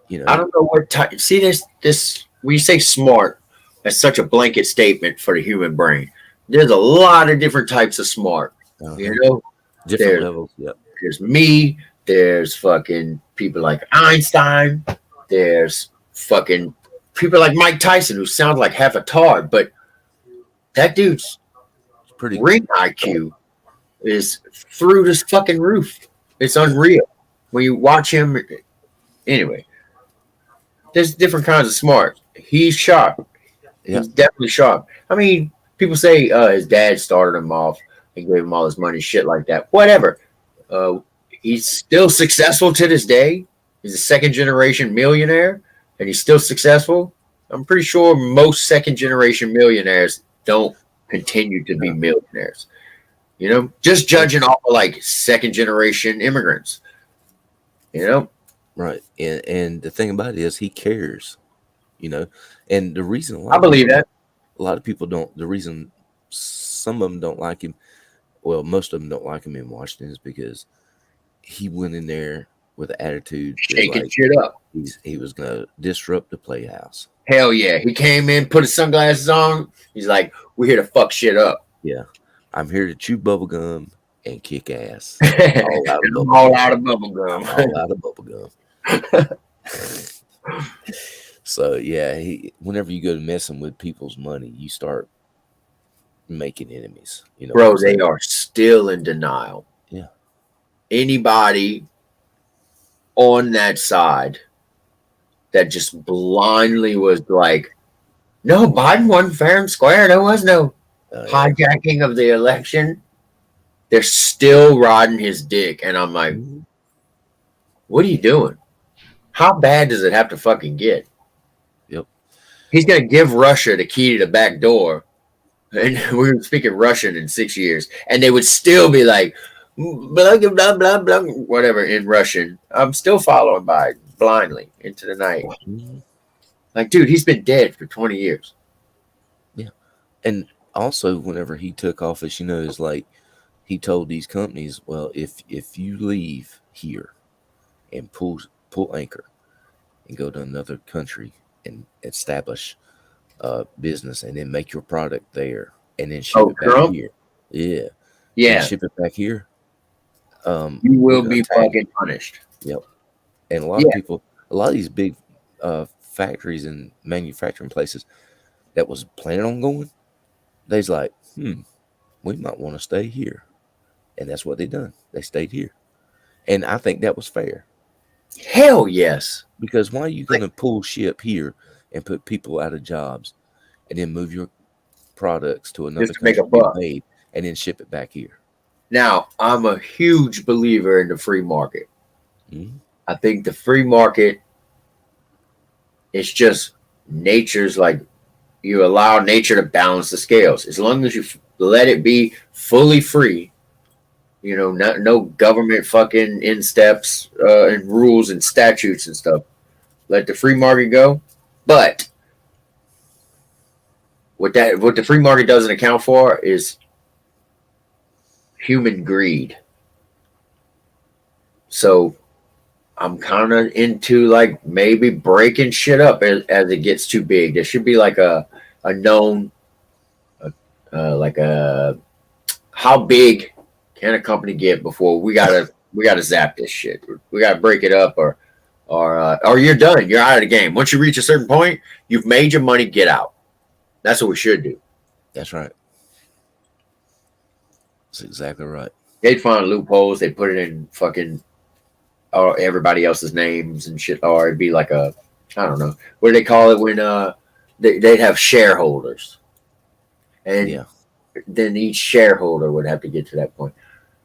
You know, I don't know what type. See this. When you say smart, that's such a blanket statement for the human brain. There's a lot of different types of smart. You know, different levels. Yep. There's me. There's fucking people like Einstein. There's fucking people like Mike Tyson who sound like half a tard, but that dude's pretty ring IQ is through this fucking roof. It's unreal when you watch him. Anyway, there's different kinds of smart. He's sharp. Yeah. He's definitely sharp. I mean, people say his dad started him off and gave him all his money, shit like that. Whatever. He's still successful to this day. He's a second-generation millionaire, and he's still successful. I'm pretty sure most second-generation millionaires don't continue to be millionaires. You know, just judging off of like second-generation immigrants. You know, right? And the thing about it is, he cares. You know, and the reason I believe that a lot of people don't. The reason some of them don't like him, well, most of them don't like him in Washington, is because he went in there with an attitude, shaking shit up. He was gonna disrupt the playhouse. Hell yeah, he came in, put his sunglasses on. He's like, "We're here to fuck shit up." Yeah, I'm here to chew bubble gum and kick ass. All out of bubble gum. All out of bubble gum. So yeah, whenever you go to messing with people's money, you start making enemies. You know, bro, they are still in denial. Yeah. Anybody on that side that just blindly was like, "No, Biden won fair and square. There was no hijacking of the election." They're still riding his dick, and I'm like, "What are you doing? How bad does it have to fucking get?" Yep. He's gonna give Russia the key to the back door, and we were speaking Russian in 6 years, and they would still be like, blah blah blah blah, whatever in Russian. I'm still following by blindly into the night. Mhm. Like, dude, he's been dead for 20 years. Yeah. And also, whenever he took office, it's like he told these companies, well, if you leave here and pull anchor and go to another country and establish a business and then make your product there and then ship Oh, it back Trump? here, yeah, then Yeah, ship it back here, you we're will gonna be tag fucking punished. you. Yep. And Yeah, a lot of these big factories and manufacturing places that was planning on going, they's like, we might want to stay here. And that's what they done. They stayed here. And I think that was fair. hell yes. Because why are you Like, gonna pull ship here and put people out of jobs and then move your products to just another to make a country, get buck. made, and then ship it back here? Now, I'm a huge believer in the free market. Hmm. I think the free market is just nature's like you allow nature to balance the scales. As long as you let it be fully free, no government fucking in steps and rules and statutes and stuff. Let the free market go. But what the free market doesn't account for is human greed. So I'm kind of into like maybe breaking shit up as it gets too big. There should be like a known like a how big can a company get before we gotta zap this shit. We gotta break it up or you're done. You're out of the game. Once you reach a certain point, you've made your money. Get out. That's what we should do. That's right. That's exactly right. They'd find loopholes. They put it in fucking everybody else's names and shit. Or it'd be like a I don't know what do they call it when they'd have shareholders and Yeah, then each shareholder would have to get to that point.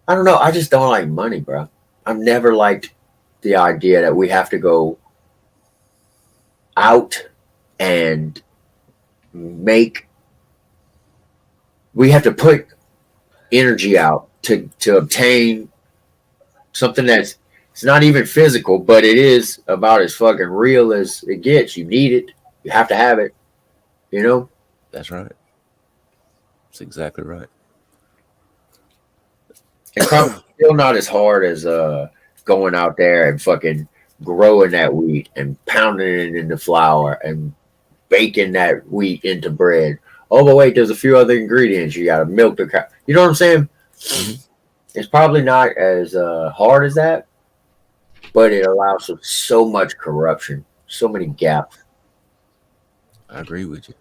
I don't know. I just don't like money, bro. I've never liked the idea that we have to go out and make. We have to put energy out to obtain something that's it's not even physical, but it is about as fucking real as it gets. You need it. You have to have it. You know. that's right. That's exactly right. It's probably still not as hard as going out there and fucking growing that wheat and pounding it into flour and baking that wheat into bread. Oh, but wait, there's a few other ingredients. You got to milk the cow. You know what I'm saying? Hmm. It's probably not as hard as that, but it allows for so much corruption, so many gaps, I agree with you.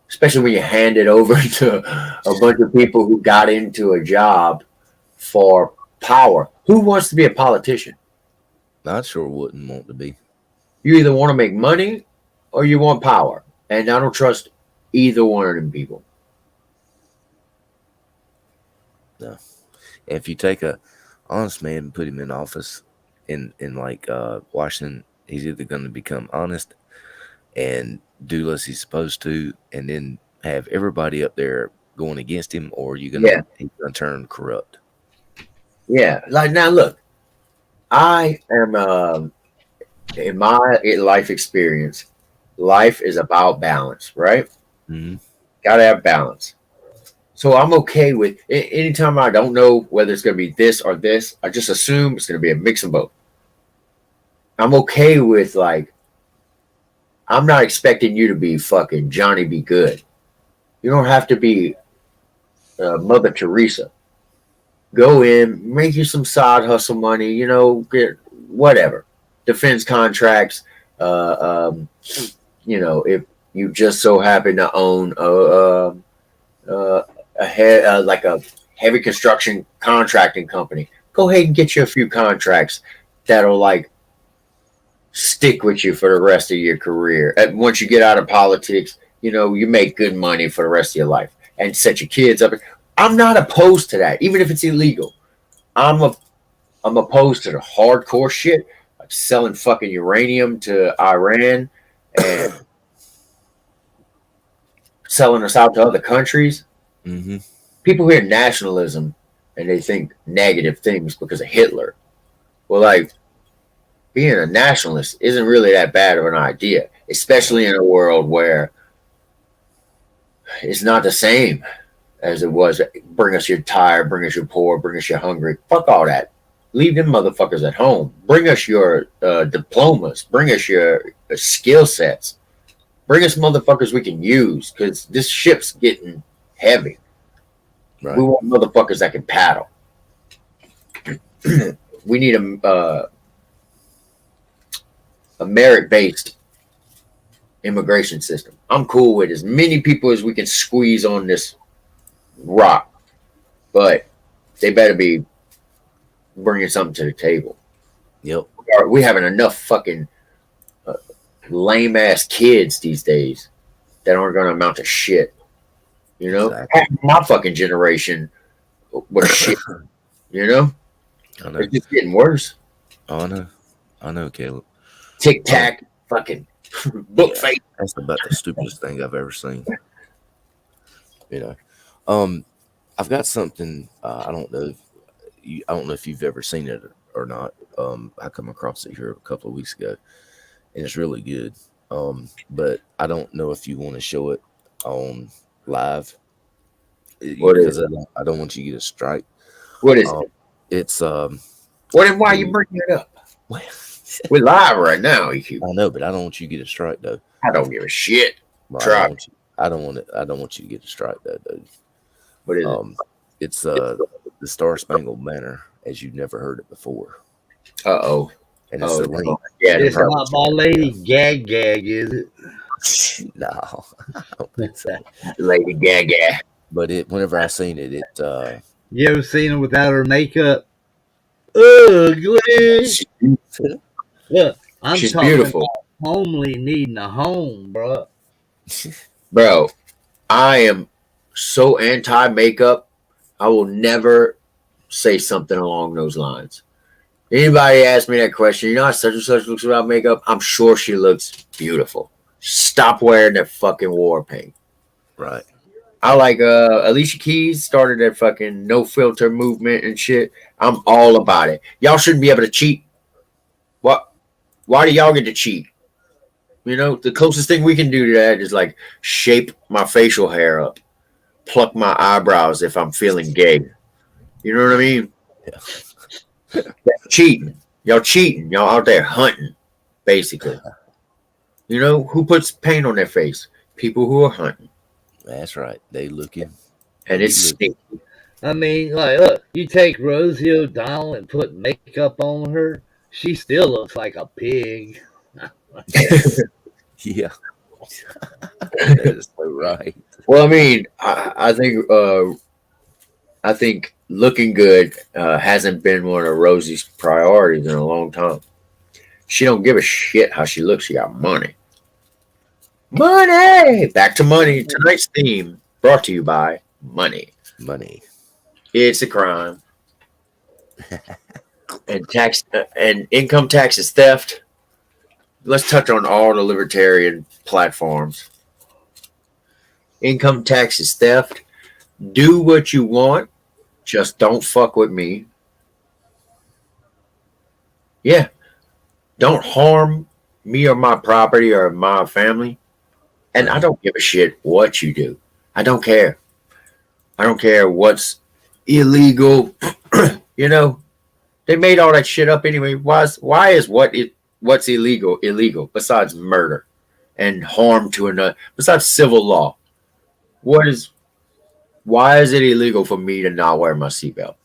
especially when you hand it over to a bunch of people who got into a job for power. Who wants to be a politician? I sure wouldn't want to be. You either want to make money or you want power. And I don't trust either one of them people. No. If you take a honest man and put him in office in like Washington, he's either going to become honest and do as he's supposed to, and then have everybody up there going against him, or Yeah. he's gonna turn corrupt. Yeah. Like now, look, I am, in my life experience, life is about balance, right? Hmm. Got to have balance. So I'm okay with anytime I don't know whether it's going to be this or this, I just assume it's going to be a mix of both. I'm okay with like, I'm not expecting you to be fucking Johnny Be Good. You don't have to be Mother Teresa. Go in, make you some side hustle money, get whatever. Defense contracts, if you just so happen to own like a heavy construction contracting company, go ahead and get you a few contracts that'll like stick with you for the rest of your career. And once you get out of politics, you make good money for the rest of your life and set your kids up. I'm not opposed to that, even if it's illegal. I'm a, I'm opposed to the hardcore shit, like selling fucking uranium to Iran and selling us out to other countries. Hmm. People hear nationalism and they think negative things because of Hitler. Well, like being a nationalist isn't really that bad of an idea, especially in a world where it's not the same as it was. Bring us your tired, bring us your poor, bring us your hungry. Fuck all that. Leave them motherfuckers at home. Bring us your diplomas. Bring us your skill sets. Bring us motherfuckers we can use because this ship's getting heavy. Right. We want motherfuckers that can paddle. We need a merit based immigration system. I'm cool with as many people as we can squeeze on this rock, but they better be bringing something to the table. Yep. We having enough fucking lame ass kids these days that aren't going to amount to shit. You know, Exactly. my fucking generation was shit. You know, I know. it's just getting worse. Oh, I know, Caleb. Tic Tac, fucking book face. That's about the stupidest thing I've ever seen. You know, I've got something. I don't know. I don't know if you've ever seen it or not. I come across it here a couple of weeks ago, and it's really good. But I don't know if you want to show it on live What is because I don't want you to get a strike. What is Um, it? It's What and why you bringing it up? well, We're live right now, EQ. I know, but I don't want you to get a strike though. I don't give a shit. Well, Try. I don't want it. I don't want you to get a strike though, dude. What is It's the Star Spangled Banner as you've never heard it before, it? Uh-oh. and it's Oh, the link. no. Yeah, It's the not my lady gag, is it? No, I don't think so. Lady Gaga. But whenever I seen it, You ever seen her without her makeup? Ugly. Look, I'm She's talking beautiful. about homely needing a home, bro. Bro, I am so anti-makeup, I will never say something along those lines. Anybody ask me that question, you know how such and such looks without makeup? I'm sure she looks beautiful. Stop wearing that fucking war paint. right. I like Alicia Keys started that fucking no filter movement and shit. I'm all about it. Y'all shouldn't be able to cheat. What? Why do y'all get to cheat? You know, the closest thing we can do to that is like shape my facial hair up, pluck my eyebrows if I'm feeling gay. You know what I mean? Yeah. Cheating. Y'all cheating. Y'all out there hunting, basically. You know, who puts paint on their face? People who are hunting. That's right. They looking. And it's stinky. I mean, like, look, you take Rosie O'Donnell and put makeup on her, she still looks like a pig. Yeah. That is so right. Well, I mean, I think looking good hasn't been one of Rosie's priorities in a long time. She don't give a shit how she looks. She got money. Money. Back to money. Tonight's theme brought to you by money. Money. It's a crime, and tax and income tax is theft. Let's touch on all the libertarian platforms. Income tax is theft. Do what you want, just don't fuck with me. Yeah, don't harm me or my property or my family. And I don't give a shit what you do. I don't care. I don't care what's illegal. You know, they made all that shit up anyway. Why is what's illegal besides murder and harm to another, besides civil law? Why is it illegal for me to not wear my seatbelt?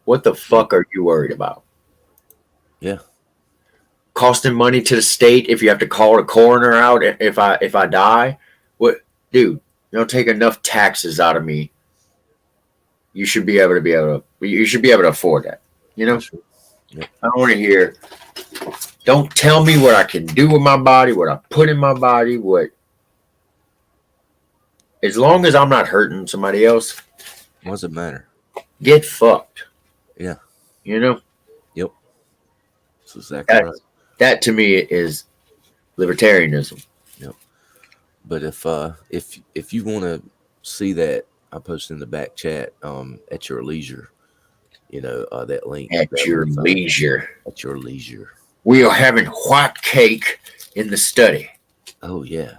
What the fuck are you worried about? Yeah. Costing money to the state if you have to call the coroner out if I die? What, dude, you don't take enough taxes out of me. You should be able to afford that. You know? Yep. I don't want to hear, don't tell me what I can do with my body, what I put in my body, as long as I'm not hurting somebody else, What does it matter? get fucked. Yeah. You know? Yep. That's exactly right. That to me is libertarianism. Yep. But if you want to see that I post in the back chat. At your leisure. That link. At that your we found. leisure. At your leisure. We are having white cake in the study. Oh yeah.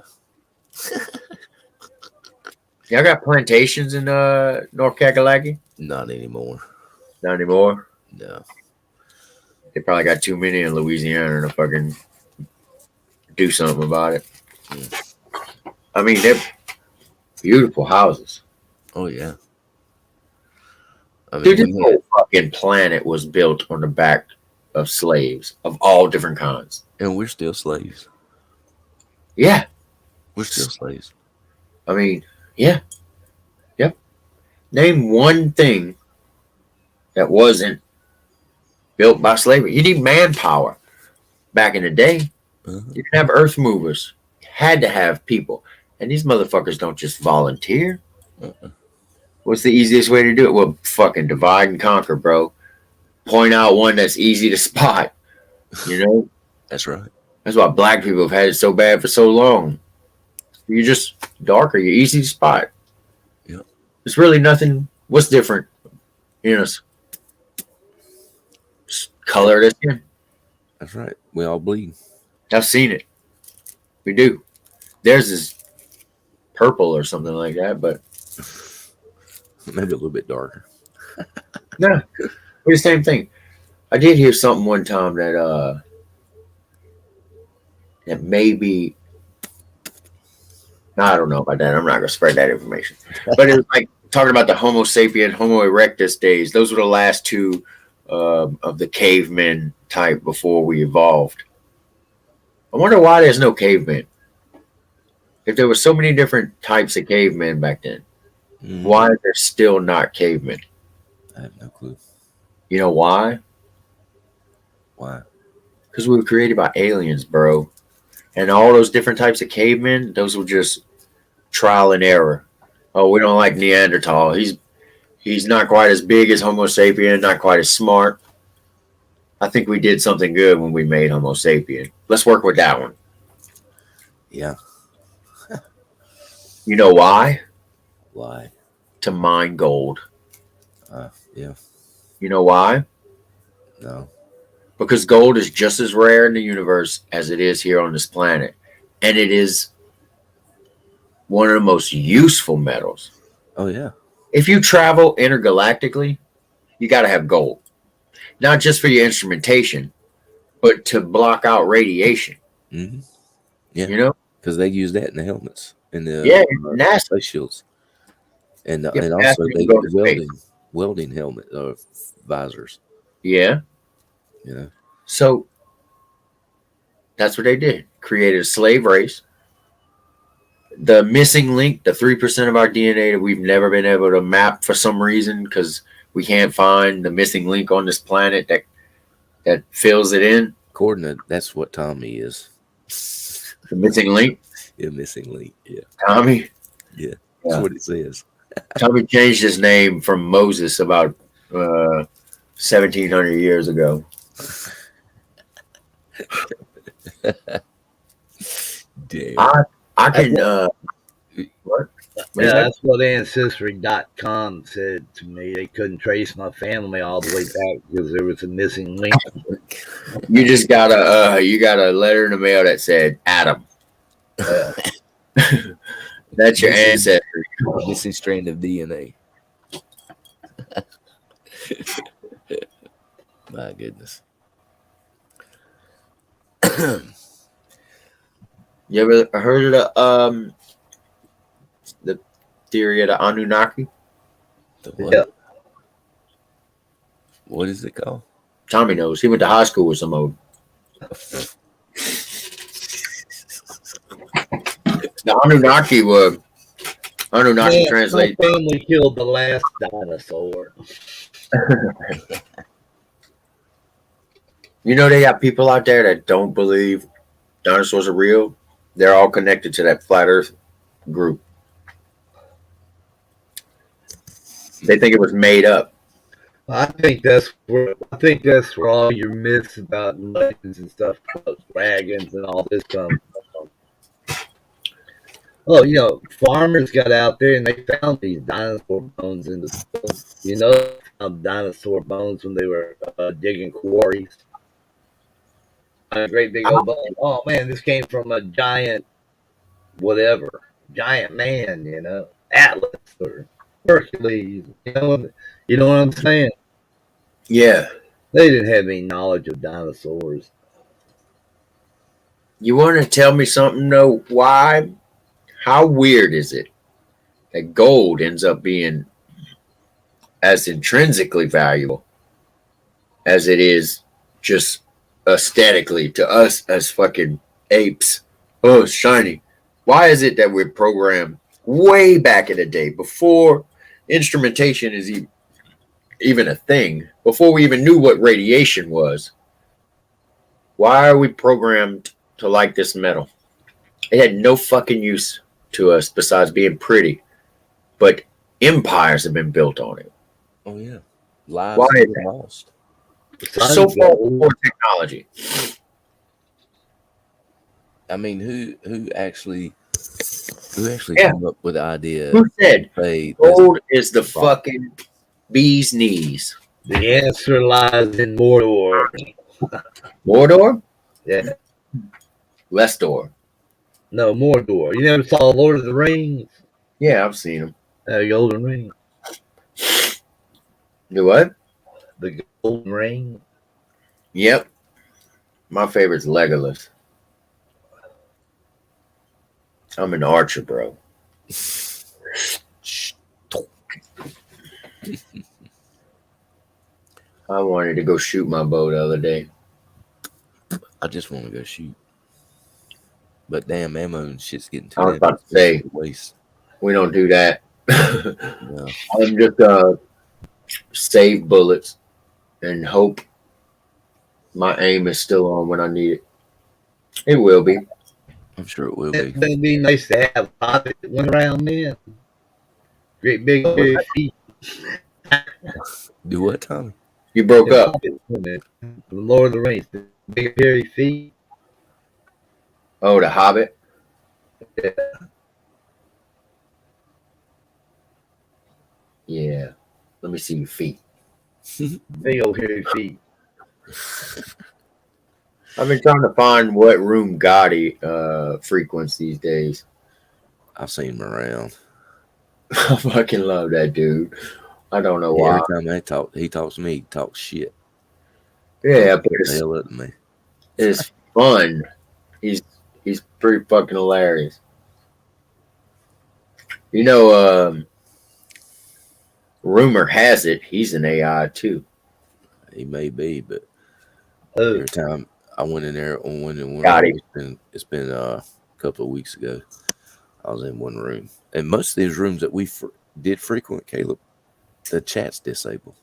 Y'all got plantations in North Kakalaki? Not anymore. Not anymore. No. They probably got too many in Louisiana to fucking do something about it. I mean, they're beautiful houses. Oh yeah. I mean, Dude, this whole fucking planet was built on the back of slaves of all different kinds. and we're still slaves. Yeah. We're still slaves. I mean, yeah. Yep. Name one thing that wasn't built by slavery. You need manpower. Back in the day, you didn't have earth movers. You had to have people. And these motherfuckers don't just volunteer. What's the easiest way to do it? Well, fucking divide and conquer, bro. Point out one that's easy to spot. You know? That's right. That's why black people have had it so bad for so long. You're just darker. You're easy to spot. Yep. There's really nothing. What's different in us? Just color of the skin. That's right. We all bleed. I've seen it. We do. Theirs is purple or something like that, but Maybe a little bit darker. no, we're the same thing. I did hear something one time that maybe no, I don't know about that. I'm not gonna spread that information. But it was like talking about the Homo sapien, Homo erectus days. Those were the last two of the cavemen type before we evolved. I wonder why there's no cavemen. If there were so many different types of cavemen back then, why are there still not cavemen? I have no clue. You know why? Why? Because we were created by aliens, bro. And all those different types of cavemen, those were just trial and error. Oh, we don't like Neanderthal. He's not quite as big as Homo sapien, not quite as smart. I think we did something good when we made Homo sapien. Let's work with that one. Yeah. You know why? Why? To mine gold. Yeah. You know why? No. Because gold is just as rare in the universe as it is here on this planet. And it is one of the most useful metals. Oh yeah. If you travel intergalactically, you got to have gold. Not just for your instrumentation, but to block out radiation. Mm-hmm. Yeah. You know? Because they use that in the helmets. In the NASA. space shields. And Yeah, and also NASA they can go to welding helmet visors. Yeah. You know. So that's what they did. Created a slave race. The missing link, the 3% of our DNA that we've never been able to map for some reason because we can't find the missing link on this planet that fills it in. Coordinate, that's what Tommy is. The missing link? Yeah, missing link. Yeah. Tommy? Yeah. That's what it says. Tommy changed his name from Moses about 1,700 years ago. Damn. I can what? Yeah, that's what Ancestry.com said to me. They couldn't trace my family all the way back because there was a missing link. You just got you got a letter in the mail that said Adam. That's your ancestry. Missing strand of DNA. My goodness. You ever heard of the theory of the Anunnaki? The what? Yeah. What is it called? Tommy knows. He went to high school with some old. The Anunnaki were Anunnaki translate. My family killed the last dinosaur. You know they got people out there that don't believe dinosaurs are real. They're all connected to that flat Earth group. They think it was made up. I think that's where all your myths about legends and stuff about dragons and all this comes from. Oh, farmers got out there and they found these dinosaur bones in the soil. They found dinosaur bones when they were digging quarries. A great big old bone. Oh man, this came from a giant whatever, giant man. Atlas or Hercules. You know what I'm saying? Yeah. They didn't have any knowledge of dinosaurs. You want to tell me something though? Why? How weird is it that gold ends up being as intrinsically valuable as it is just aesthetically to us as fucking apes? Oh, it's shiny. Why is it that we're programmed way back in the day before instrumentation is even a thing, before we even knew what radiation was? Why are we programmed to like this metal? It had no fucking use to us besides being pretty, but empires have been built on it. Oh yeah, Why lives have is been that? lost. So Besides far gold, before technology. I mean, who actually Yeah. came up with the idea Who said to say this gold is the rock? fucking bee's knees? the answer lies in Mordor. Mordor? Yeah, Lestor. no Mordor. You never saw Lord of the Rings? Yeah, I've seen them. Golden Ring. Do what? The Golden Ring. Yep. My favorite's Legolas. I'm an archer, bro. I wanted to go shoot my bow the other day. I just want to go shoot, but damn, ammo and shit's getting too I was damn about to expensive say, to waste. we don't do that. No, I'm just save bullets and hope my aim is still on when I need it. It will be. I'm sure it will be. It'd be nice to have a hobbit that went around then. Great big hairy feet. Do what, Tommy? You broke Them up. hobbits in it. The Lord of the Rings. The big hairy feet. Oh, the Hobbit. Yeah. Yeah. Let me see your feet. Big old hairy feet. I've been trying to find what room Gotti frequents these days. I've seen him around. I fucking love that dude. I don't know Yeah, why. every time he talks to me, he talks shit. Yeah, but The hell up to me. it's fun. He's he's pretty fucking hilarious. You know, rumor has it he's an AI too. He may be, but Oh, every time I went in there on one Got room, him. it's been a couple of weeks ago. I was in one room, and most of these rooms that we did frequent, Caleb, the chat's disabled.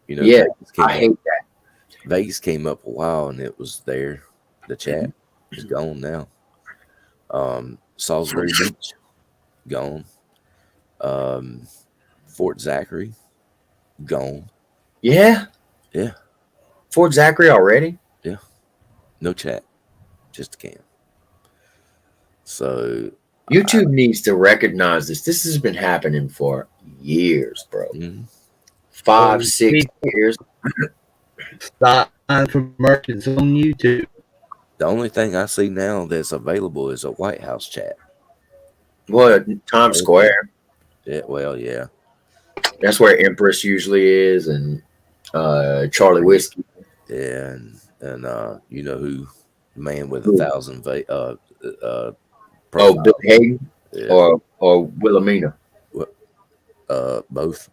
Yeah, Vegas came I up. hate that. Vegas came up a while, and it was there. The chat is gone now. Salisbury Beach, gone. Fort Zachary, gone. Yeah, Yeah, Fort Zachary already. no chat, just a cam. So, YouTube needs to recognize this. This has been happening for years, bro. mhm. 5, 6 years. stop for merchants on YouTube. The only thing I see now that's available is a White House chat. What Times Square? Yeah, well, yeah. That's where Empress usually is, and Charlie Whiskey. Yeah, and you know who? The man with 1,000 Oh, profile. Bill Hayden Yeah, or Wilhelmina. both.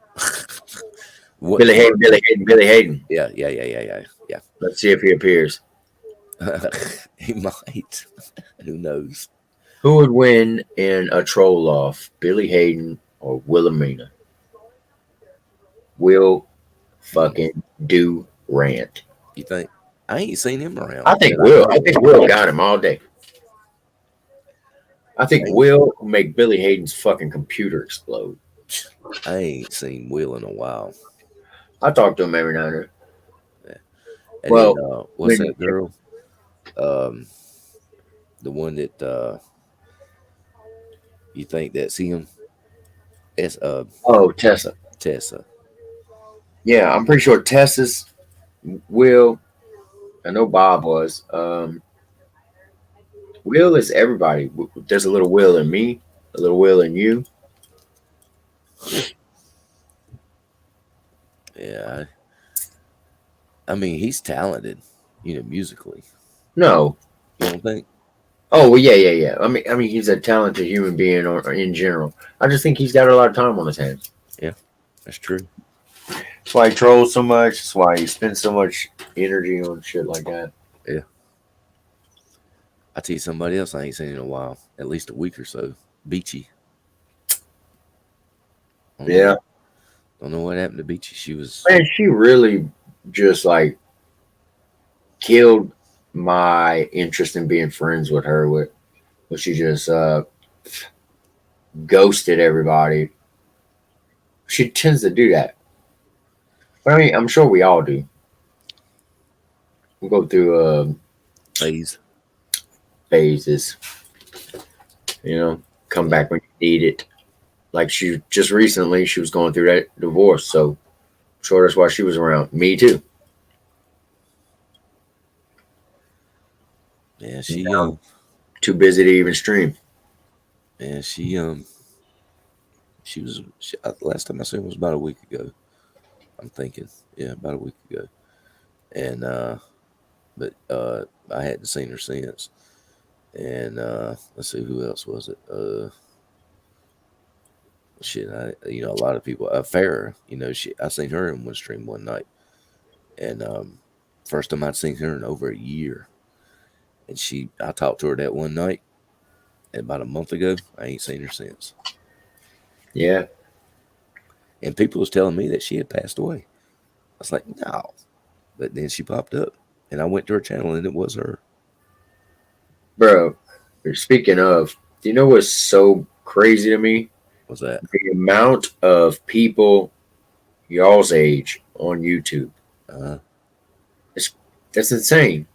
What? Billy Hayden, Billy Hayden, Billy Hayden. Yeah. Let's see if he appears. He might. Who knows? Who would win in a troll off, Billy Hayden or Wilhelmina? Will fucking do rant. You think? I ain't seen him around. I think but Will. know I think Will got him all day. I think Will make Billy Hayden's fucking computer explode. I ain't seen Will in a while. I talk to him every now and then. And Well, then, what's that girl? The one that You think that's him? It's Oh, Tessa. Tessa. Yeah, I'm pretty sure Tessa's Will. I know Bob was. Will is everybody. There's a little Will in me, a little Will in you. Yeah, I mean he's talented, musically. No. You don't think? Oh well, yeah. I mean, he's a talented human being, or in general. I just think he's got a lot of time on his hands. Yeah, that's true. That's why he trolls so much. That's why he spends so much energy on shit like that. Yeah. I tell you somebody else I ain't seen in a while, at least a week or so. Beachy. I don't Yeah, know. Don't know what happened to Beachy. She was. man, she really just like killed my interest in being friends with her. With when she just ghosted everybody. She tends to do that. But I mean, I'm sure we all do. We go through Phase. phases. Come back when you need it. Like she just recently, she was going through that divorce, so I'm sure that's why she was around. Me too. Yeah, she Now, too busy to even stream. yeah, last time I seen her was about a week ago. I'm thinking, yeah, about a week ago. And but I hadn't seen her since. And let's see, who else was it? Shit, a lot of people. Farrah, I seen her in one stream one night, and first time I'd seen her in over a year. And I talked to her that one night, and about a month ago, I ain't seen her since. Yeah. And people was telling me that she had passed away. I was like, no. But then she popped up, and I went to her channel, and it was her. Bro, speaking of, do you know what's so crazy to me? Was that? The amount of people y'all's age on YouTube. Uh, That's insane.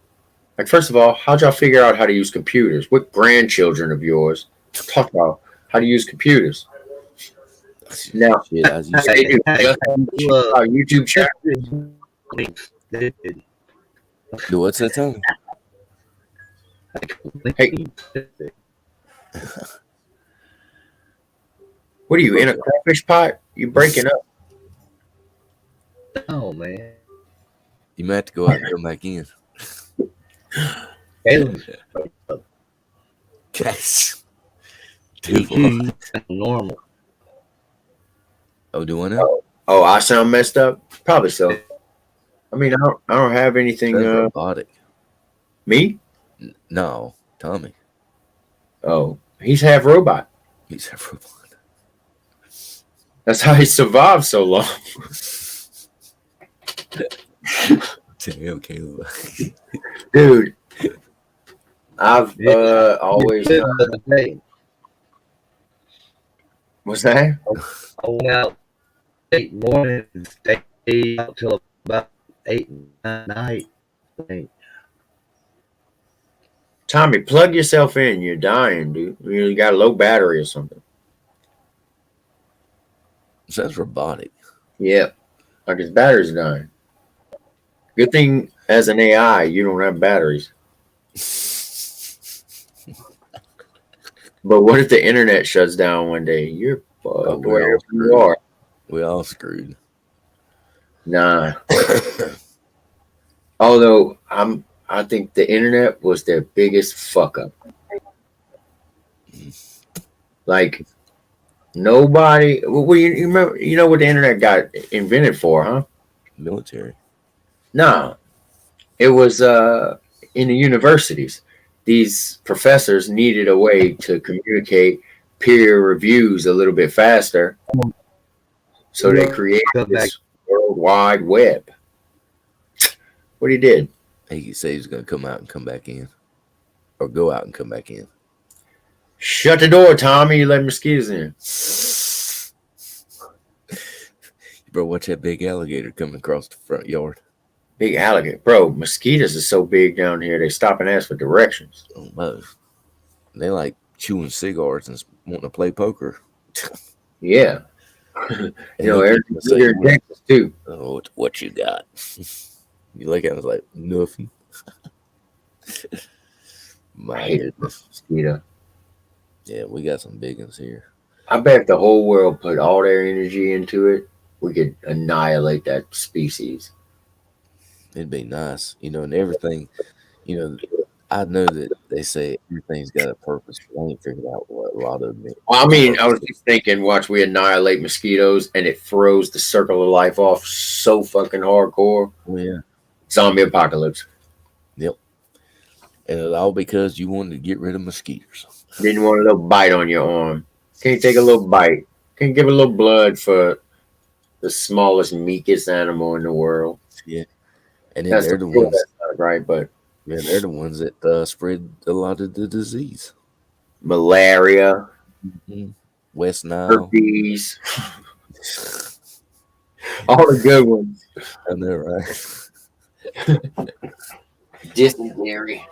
Like, first of all, how'd y'all figure out how to use computers? What grandchildren of yours talk about how to use computers? Now, shit, as you they do said, just YouTube channel. do what's that tongue? Hey, what are you in a crawfish pot? You breaking up? Oh man, You might have to go out and come back in. Caleb's Guys, normal. Oh, do I know? Oh, I sound messed up. Probably so. I mean, I don't have anything. That's robotic. Me? No, Tommy. Oh, he's half robot. He's a robot. That's how he survived so long. Damn, Caleb. Dude, I've always. What's that? I went out 8 morning and stayed out till about 8 9 night. Tommy, plug yourself in. You're dying, dude. You got a low battery or something. Sounds robotic. Yeah, like his battery's dying. Good thing as an AI, you don't have batteries. But what if the internet shuts down one day? You're fucked wherever you are. We all screwed. Nah. Although I think the internet was their biggest fuck up. Like nobody. Well, you remember? You know what the internet got invented for, huh? Military. No, it was in the universities. These professors needed a way to communicate peer reviews a little bit faster, so they created this World Wide Web. What he did? He said he was going to come out and come back in, or go out and come back in. Shut the door, Tommy. You let mosquitoes in. Bro, watch that big alligator coming across the front yard. Big alligator, bro. Mosquitoes are so big down here. They stop and ask for directions. Oh, no. They like chewing cigars and wanting to play poker. Yeah. And You know, he'll get Eric, to say, here in Texas too. oh, what you got? You look at it like, nothing. I My hate it, goodness. mosquito. Yeah, we got some big ones here. I bet if the whole world put all their energy into it, we could annihilate that species. It'd be nice, and everything. I know that they say everything's got a purpose, but I ain't figured out what a lot of them Well, I the mean, I purpose was is. just thinking, watch we annihilate mosquitoes and it throws the circle of life off so fucking hardcore. Well, yeah, Zombie apocalypse. yep. And it's all because you wanted to get rid of mosquitoes. Didn't want a little bite on your arm. Can't take a little bite. Can't give a little blood for the smallest, meekest animal in the world. Yeah, and then That's they're the the rule, ones. that's not right, but Yeah, they're the ones that spread a lot of the disease. malaria, Mhm. West Nile. herpes, all the good ones. I know, right? Dysentery.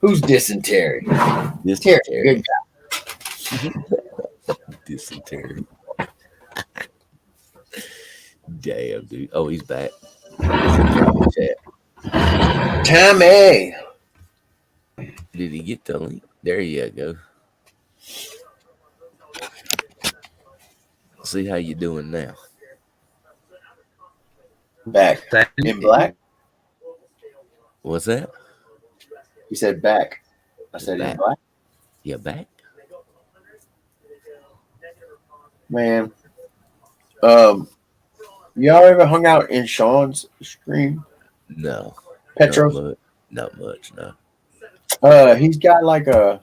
Who's dysentery? Terry, good Dysentery. guy. Dysentery. Damn, dude. Oh, he's back. It's in private chat. Tommy. Did he get the link? There you go. See how you doing now. Back. In black? What's that? He said back. I said in Back. black. You back? Man. Y'all ever hung out in Sean's stream? No. Petros? Not much, no. He's got like I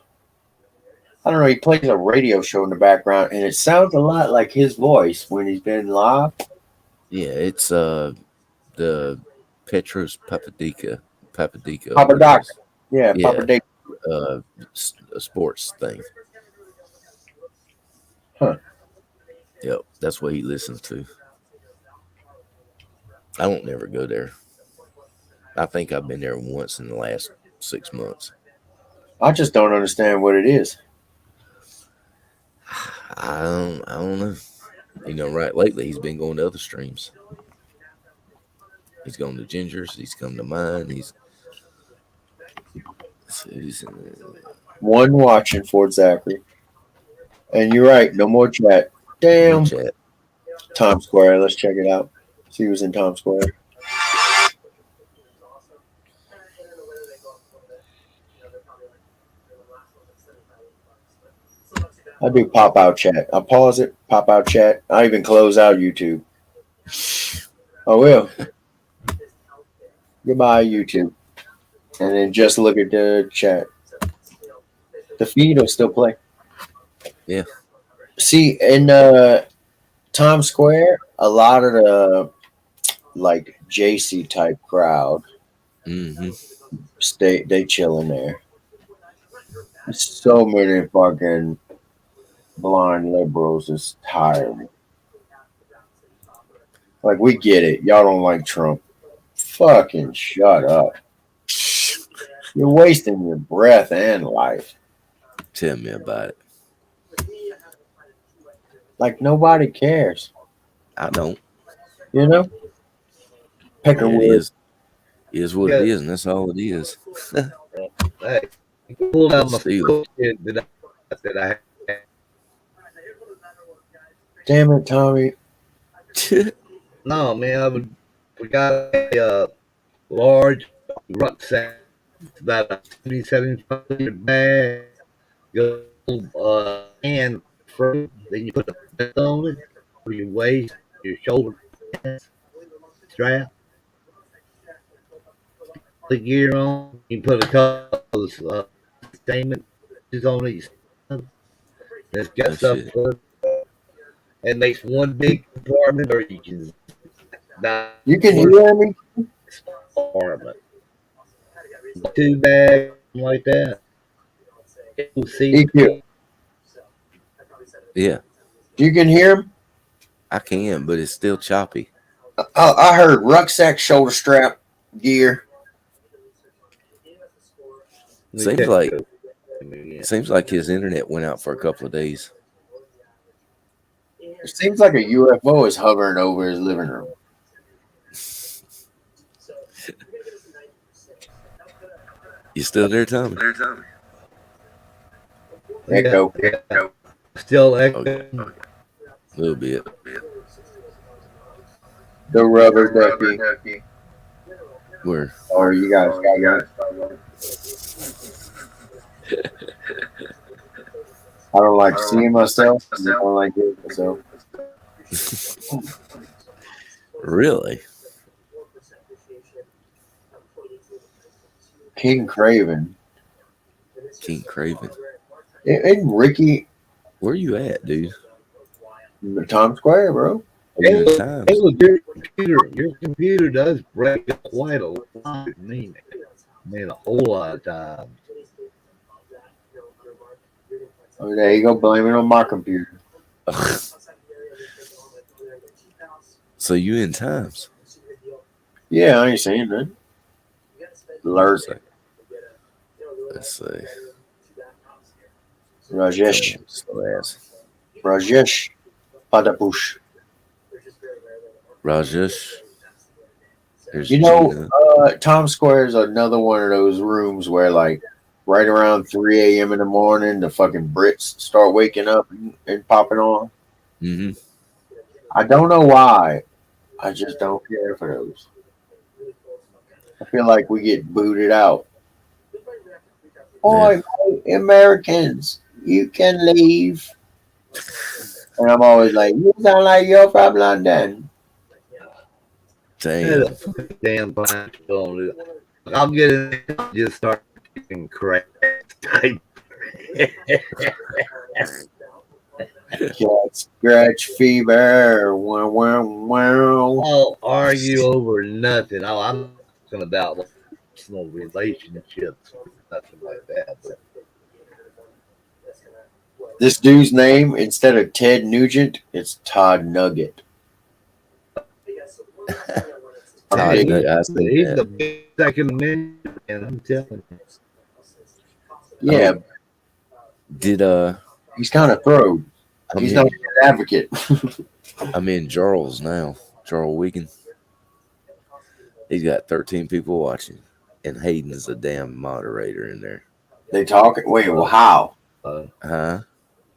don't know, he plays a radio show in the background and it sounds a lot like his voice when he's been live. Yeah, it's the Petros Papadika. Papadaka. Yeah, Yeah. Papadaka. A sports thing. Huh. Yep, that's what he listens to. I don't never go there. I think I've been there once in the last 6 months. I just don't understand what it is. I don't know. Right lately he's been going to other streams. He's going to Ginger's. He's come to mine. He's One watching Fort Zachary. And you're right, no more chat. Damn. no chat. Times Square. Let's check it out. See who's in Times Square. I do pop out chat. I pause it, pop out chat. I even close out YouTube. I will. Goodbye, YouTube. And then just look at the chat. The feed will still play. Yeah. See, in Times Square, a lot of the like JC type crowd Mm-hmm. they chill in there. So many fucking blind liberals is tiring. Like we get it. Y'all don't like Trump. Fucking shut up. You're wasting your breath and life. Tell me about it. Like nobody cares. I don't. You know? Peckerwood. It is what it is, and that's all it is. Hey, pull down my Steal. shit that I had. Damn it, Tommy. No, man, we got a large rucksack about a 77 bag, and fruit. Then you put the vest on it for your waist, your shoulder strap, the gear on. You put a couple of statement on it. It's got Oh, stuff shit. for it. It makes one big compartment, or you can You can hear me? compartment. 2 bags, something like that. EQ. Yeah, You can hear him? I can, but it's still choppy. I heard rucksack, shoulder strap, gear. Seems like It seems like his internet went out for a couple of days. It seems like a UFO is hovering over his living room. You still there, Tommy? Echo. Yeah. Still echo. Okay. A little bit. The rubber ducky. Where? Or you guys got it. I don't like seeing myself. I don't like hearing myself. Really? King Craven. King Craven. Isn't Ricky Where you at, dude? Times Square, bro? Are you in Times? Your computer does break up quite a lot. I mean, a whole lot of times. Oh, there you go. Blame it on my computer. So you in Times? Yeah, I ain't saying that. Alert. Let's see. Rajesh. Slow ass. Rajesh Padapush. Rajesh. There's You know, Gina. Times Square is another one of those rooms where, like, right around 3 a.m. in the morning, the fucking Brits start waking up and popping on. Mm-hmm. I don't know why. I just don't care for those. I feel like we get booted out. Yeah. Oh, Americans, you can leave. And I'm always like, you sound like you're from London. Damn. Damn fine. I'll get in and just start getting correct. Cat scratch fever. Wow, wow, wow. I'll argue over nothing. I'm talking about like, personal relationships, nothing like that. But This dude's name, instead of Ted Nugent, it's Todd Nugget. Todd, he's I see he's that. the big second man, and I'm telling you. Yeah, Did he's kind of throwed. He's not an advocate. I'm in Charles now. Charles Wigan. He's got 13 people watching. And Hayden's a damn moderator in there. They talk. Wait, well, how? Huh?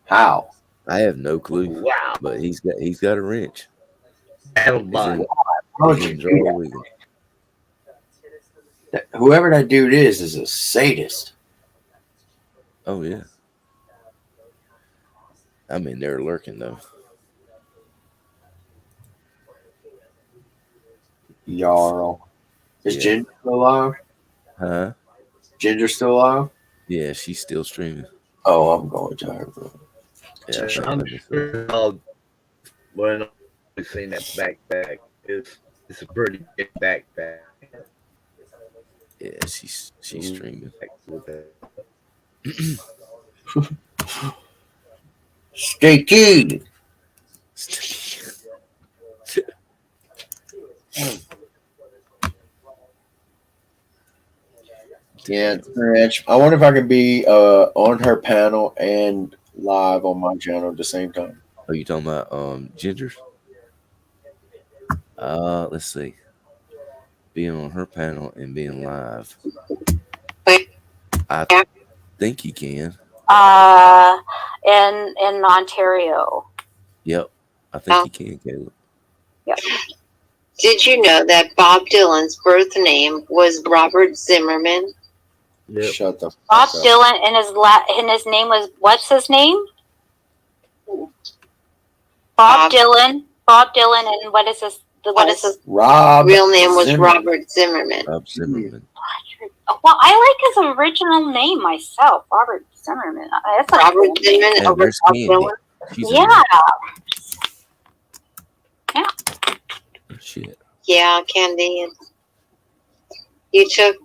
How? I have no clue. Wow. But he's got a wrench. Battle He's bot. in, How would he's you in do Charles that? Wigan. Whoever that dude is a sadist. Oh yeah. I mean they're lurking though. Yarl. Is Yeah. Ginger still alive? Huh? Ginger still alive? Yeah, she's still streaming. Oh, I'm going to her, bro. Yeah, I think, I'm let me see. sure when I've seen that backpack, it's a pretty big backpack. Yeah, she's streaming. Stay key. Yeah, Rich. I wonder if I can be on her panel and live on my channel at the same time. Are you talking about Gingers? Let's see. Being on her panel and being live. I think you can. In Ontario. Yep. I think you can, Caleb. Yep. Did you know that Bob Dylan's birth name was Robert Zimmerman? Yep. Shut the fuck Bob up. Dylan and his name was, what's his name? Bob Dylan, and what is his? Rob. Real name was Zimmerman. Robert Zimmerman. Rob Zimmerman. Well, I like his original name myself, Robert Zimmerman. That's not Robert cool. Zimmerman And over there's Bob Candy. Dylan. She's in Yeah. there. Oh, shit. Yeah, Candy. You took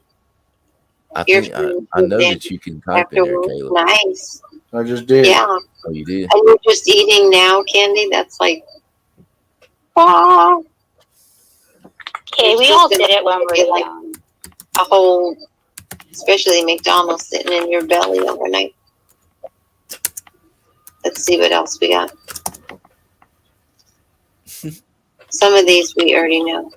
I your think I know that you can type in there, afterwards. Caleb. Nice. I just did. Yeah. Oh, you did? And you're just eating now, Candy? That's like, wow. Okay, we all did it when we were young. A whole especially McDonald's sitting in your belly overnight. Let's see what else we got. Some of these we already know.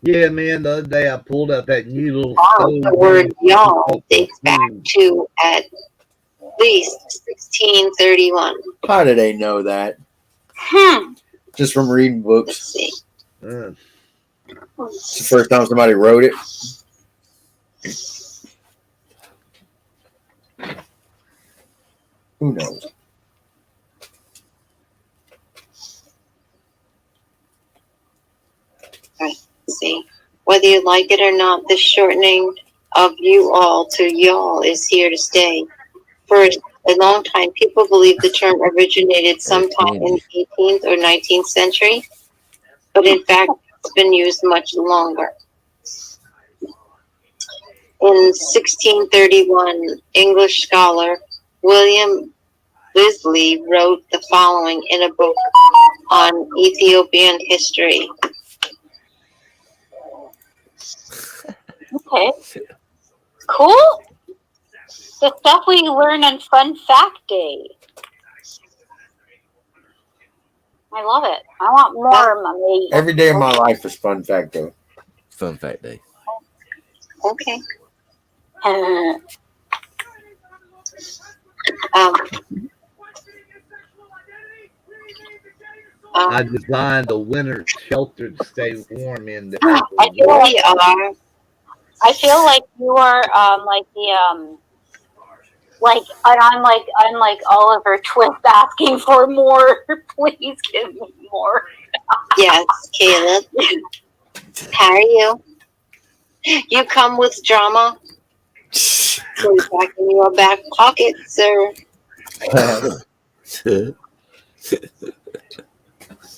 Yeah, man, the other day I pulled up that new little stove. The word y'all dates back to at least 1631. How do they know that? Just from reading books. Let's see. It's the first time somebody wrote it. Who knows? Let's see. Whether you like it or not, the shortening of you all to y'all is here to stay. For a long time, people believe the term originated sometime in the 18th or 19th century, but in fact, it's been used much longer. In 1631, English scholar William Bisley wrote the following in a book on Ethiopian history. Okay. Cool. The stuff we learn on Fun Fact Day. I love it. I want more, Mommy. Every day of my life is Fun Fact Day. Fun Fact Day. Okay. I designed a winter shelter to stay warm in. I feel like you are like the like, and I'm like Oliver Twist asking for more. Please give me more. Yes, Caleb. How are you? You come with drama. Put it back in your back pocket, sir.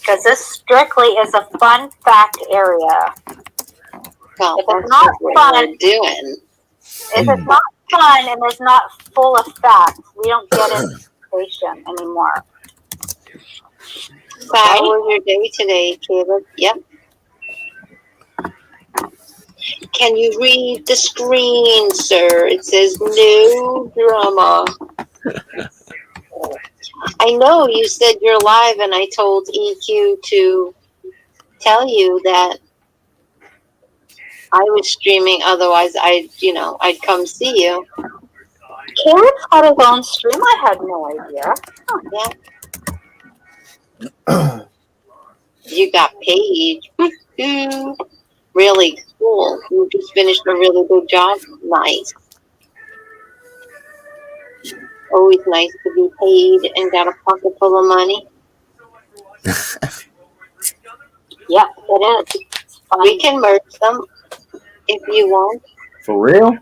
Because this strictly is a fun fact area. Well, if it's not fun, doing. If it's not fun and it's not full of facts, we don't get information anymore. So how was your day today, Caleb? Yep. Can you read the screen, sir? It says no drama. I know you said you're live, and I told EQ to tell you that I was streaming. Otherwise, I'd come see you. Caleb's got his own stream. I had no idea. Yeah. You got paid. Really cool. You just finished a really good job. Nice. Always nice to be paid and got a pocket full of money. Yep, it is. We can merge them if you want. For real?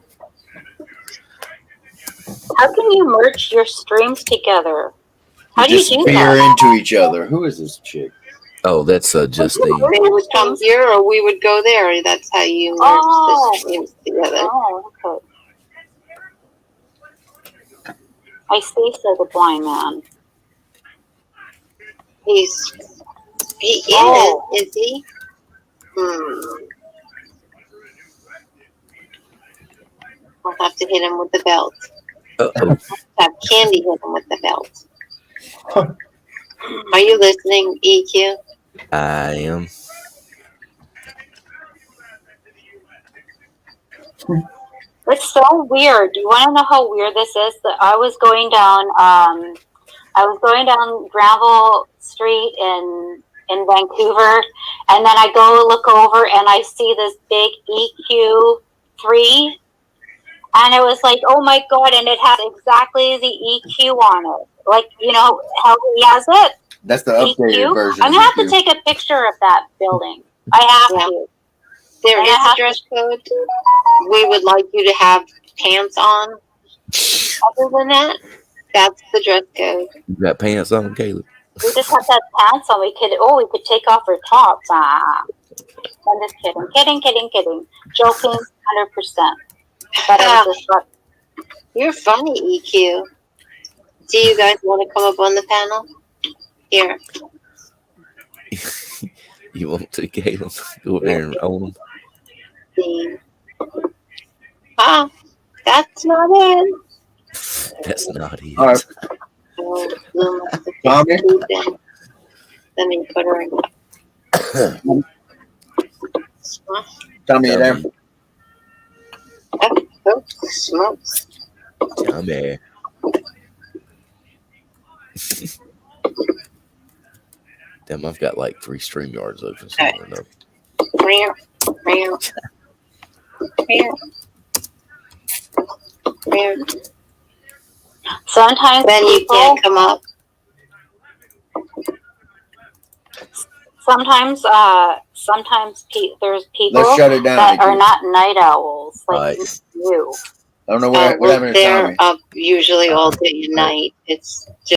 How can you merge your streams together? How do you do disappear that? into each other. Who is this chick? Oh, that's Justine. They would come here or we would go there. That's how you merge the streams together. Oh, okay. I see, said the blind man. He is, is he? I'll have to hit him with the belt. Have Candy hit him with the belt. Are you listening, EQ? I am. It's so weird. You want to know how weird this is? That I was going down Granville Street in Vancouver, and then I go look over and I see this big EQ3, and it was like, oh my god! And it had exactly the EQ on it, like how he has it. That's the updated version. I'm gonna have to take a picture of that building. I have to. There is a dress code. We would like you to have pants on. Other than that, that's the dress code. You got pants on, Caleb? We just have that pants on. We could take off our tops. I'm just kidding. Joking, 100%. But you're funny, EQ. Do you guys want to come up on the panel? Here. You want to, Caleb? Go up there and own them. Ah, that's not it. That's not it. All right. Oh, Blue must have Tommy? food then. Let me put her in. Tommy, you there? Tommy. Oh, smokes. Tommy. Damn, I've got like 3 stream yards open. So I don't know. Meow, meow, meow, meow. Sometimes Then you people, can't come up. sometimes there's people Let's shut it down. that are AQ. not night owls like Right. you. I don't know what Well, happened to they're Tommy. up usually all day and night. It's just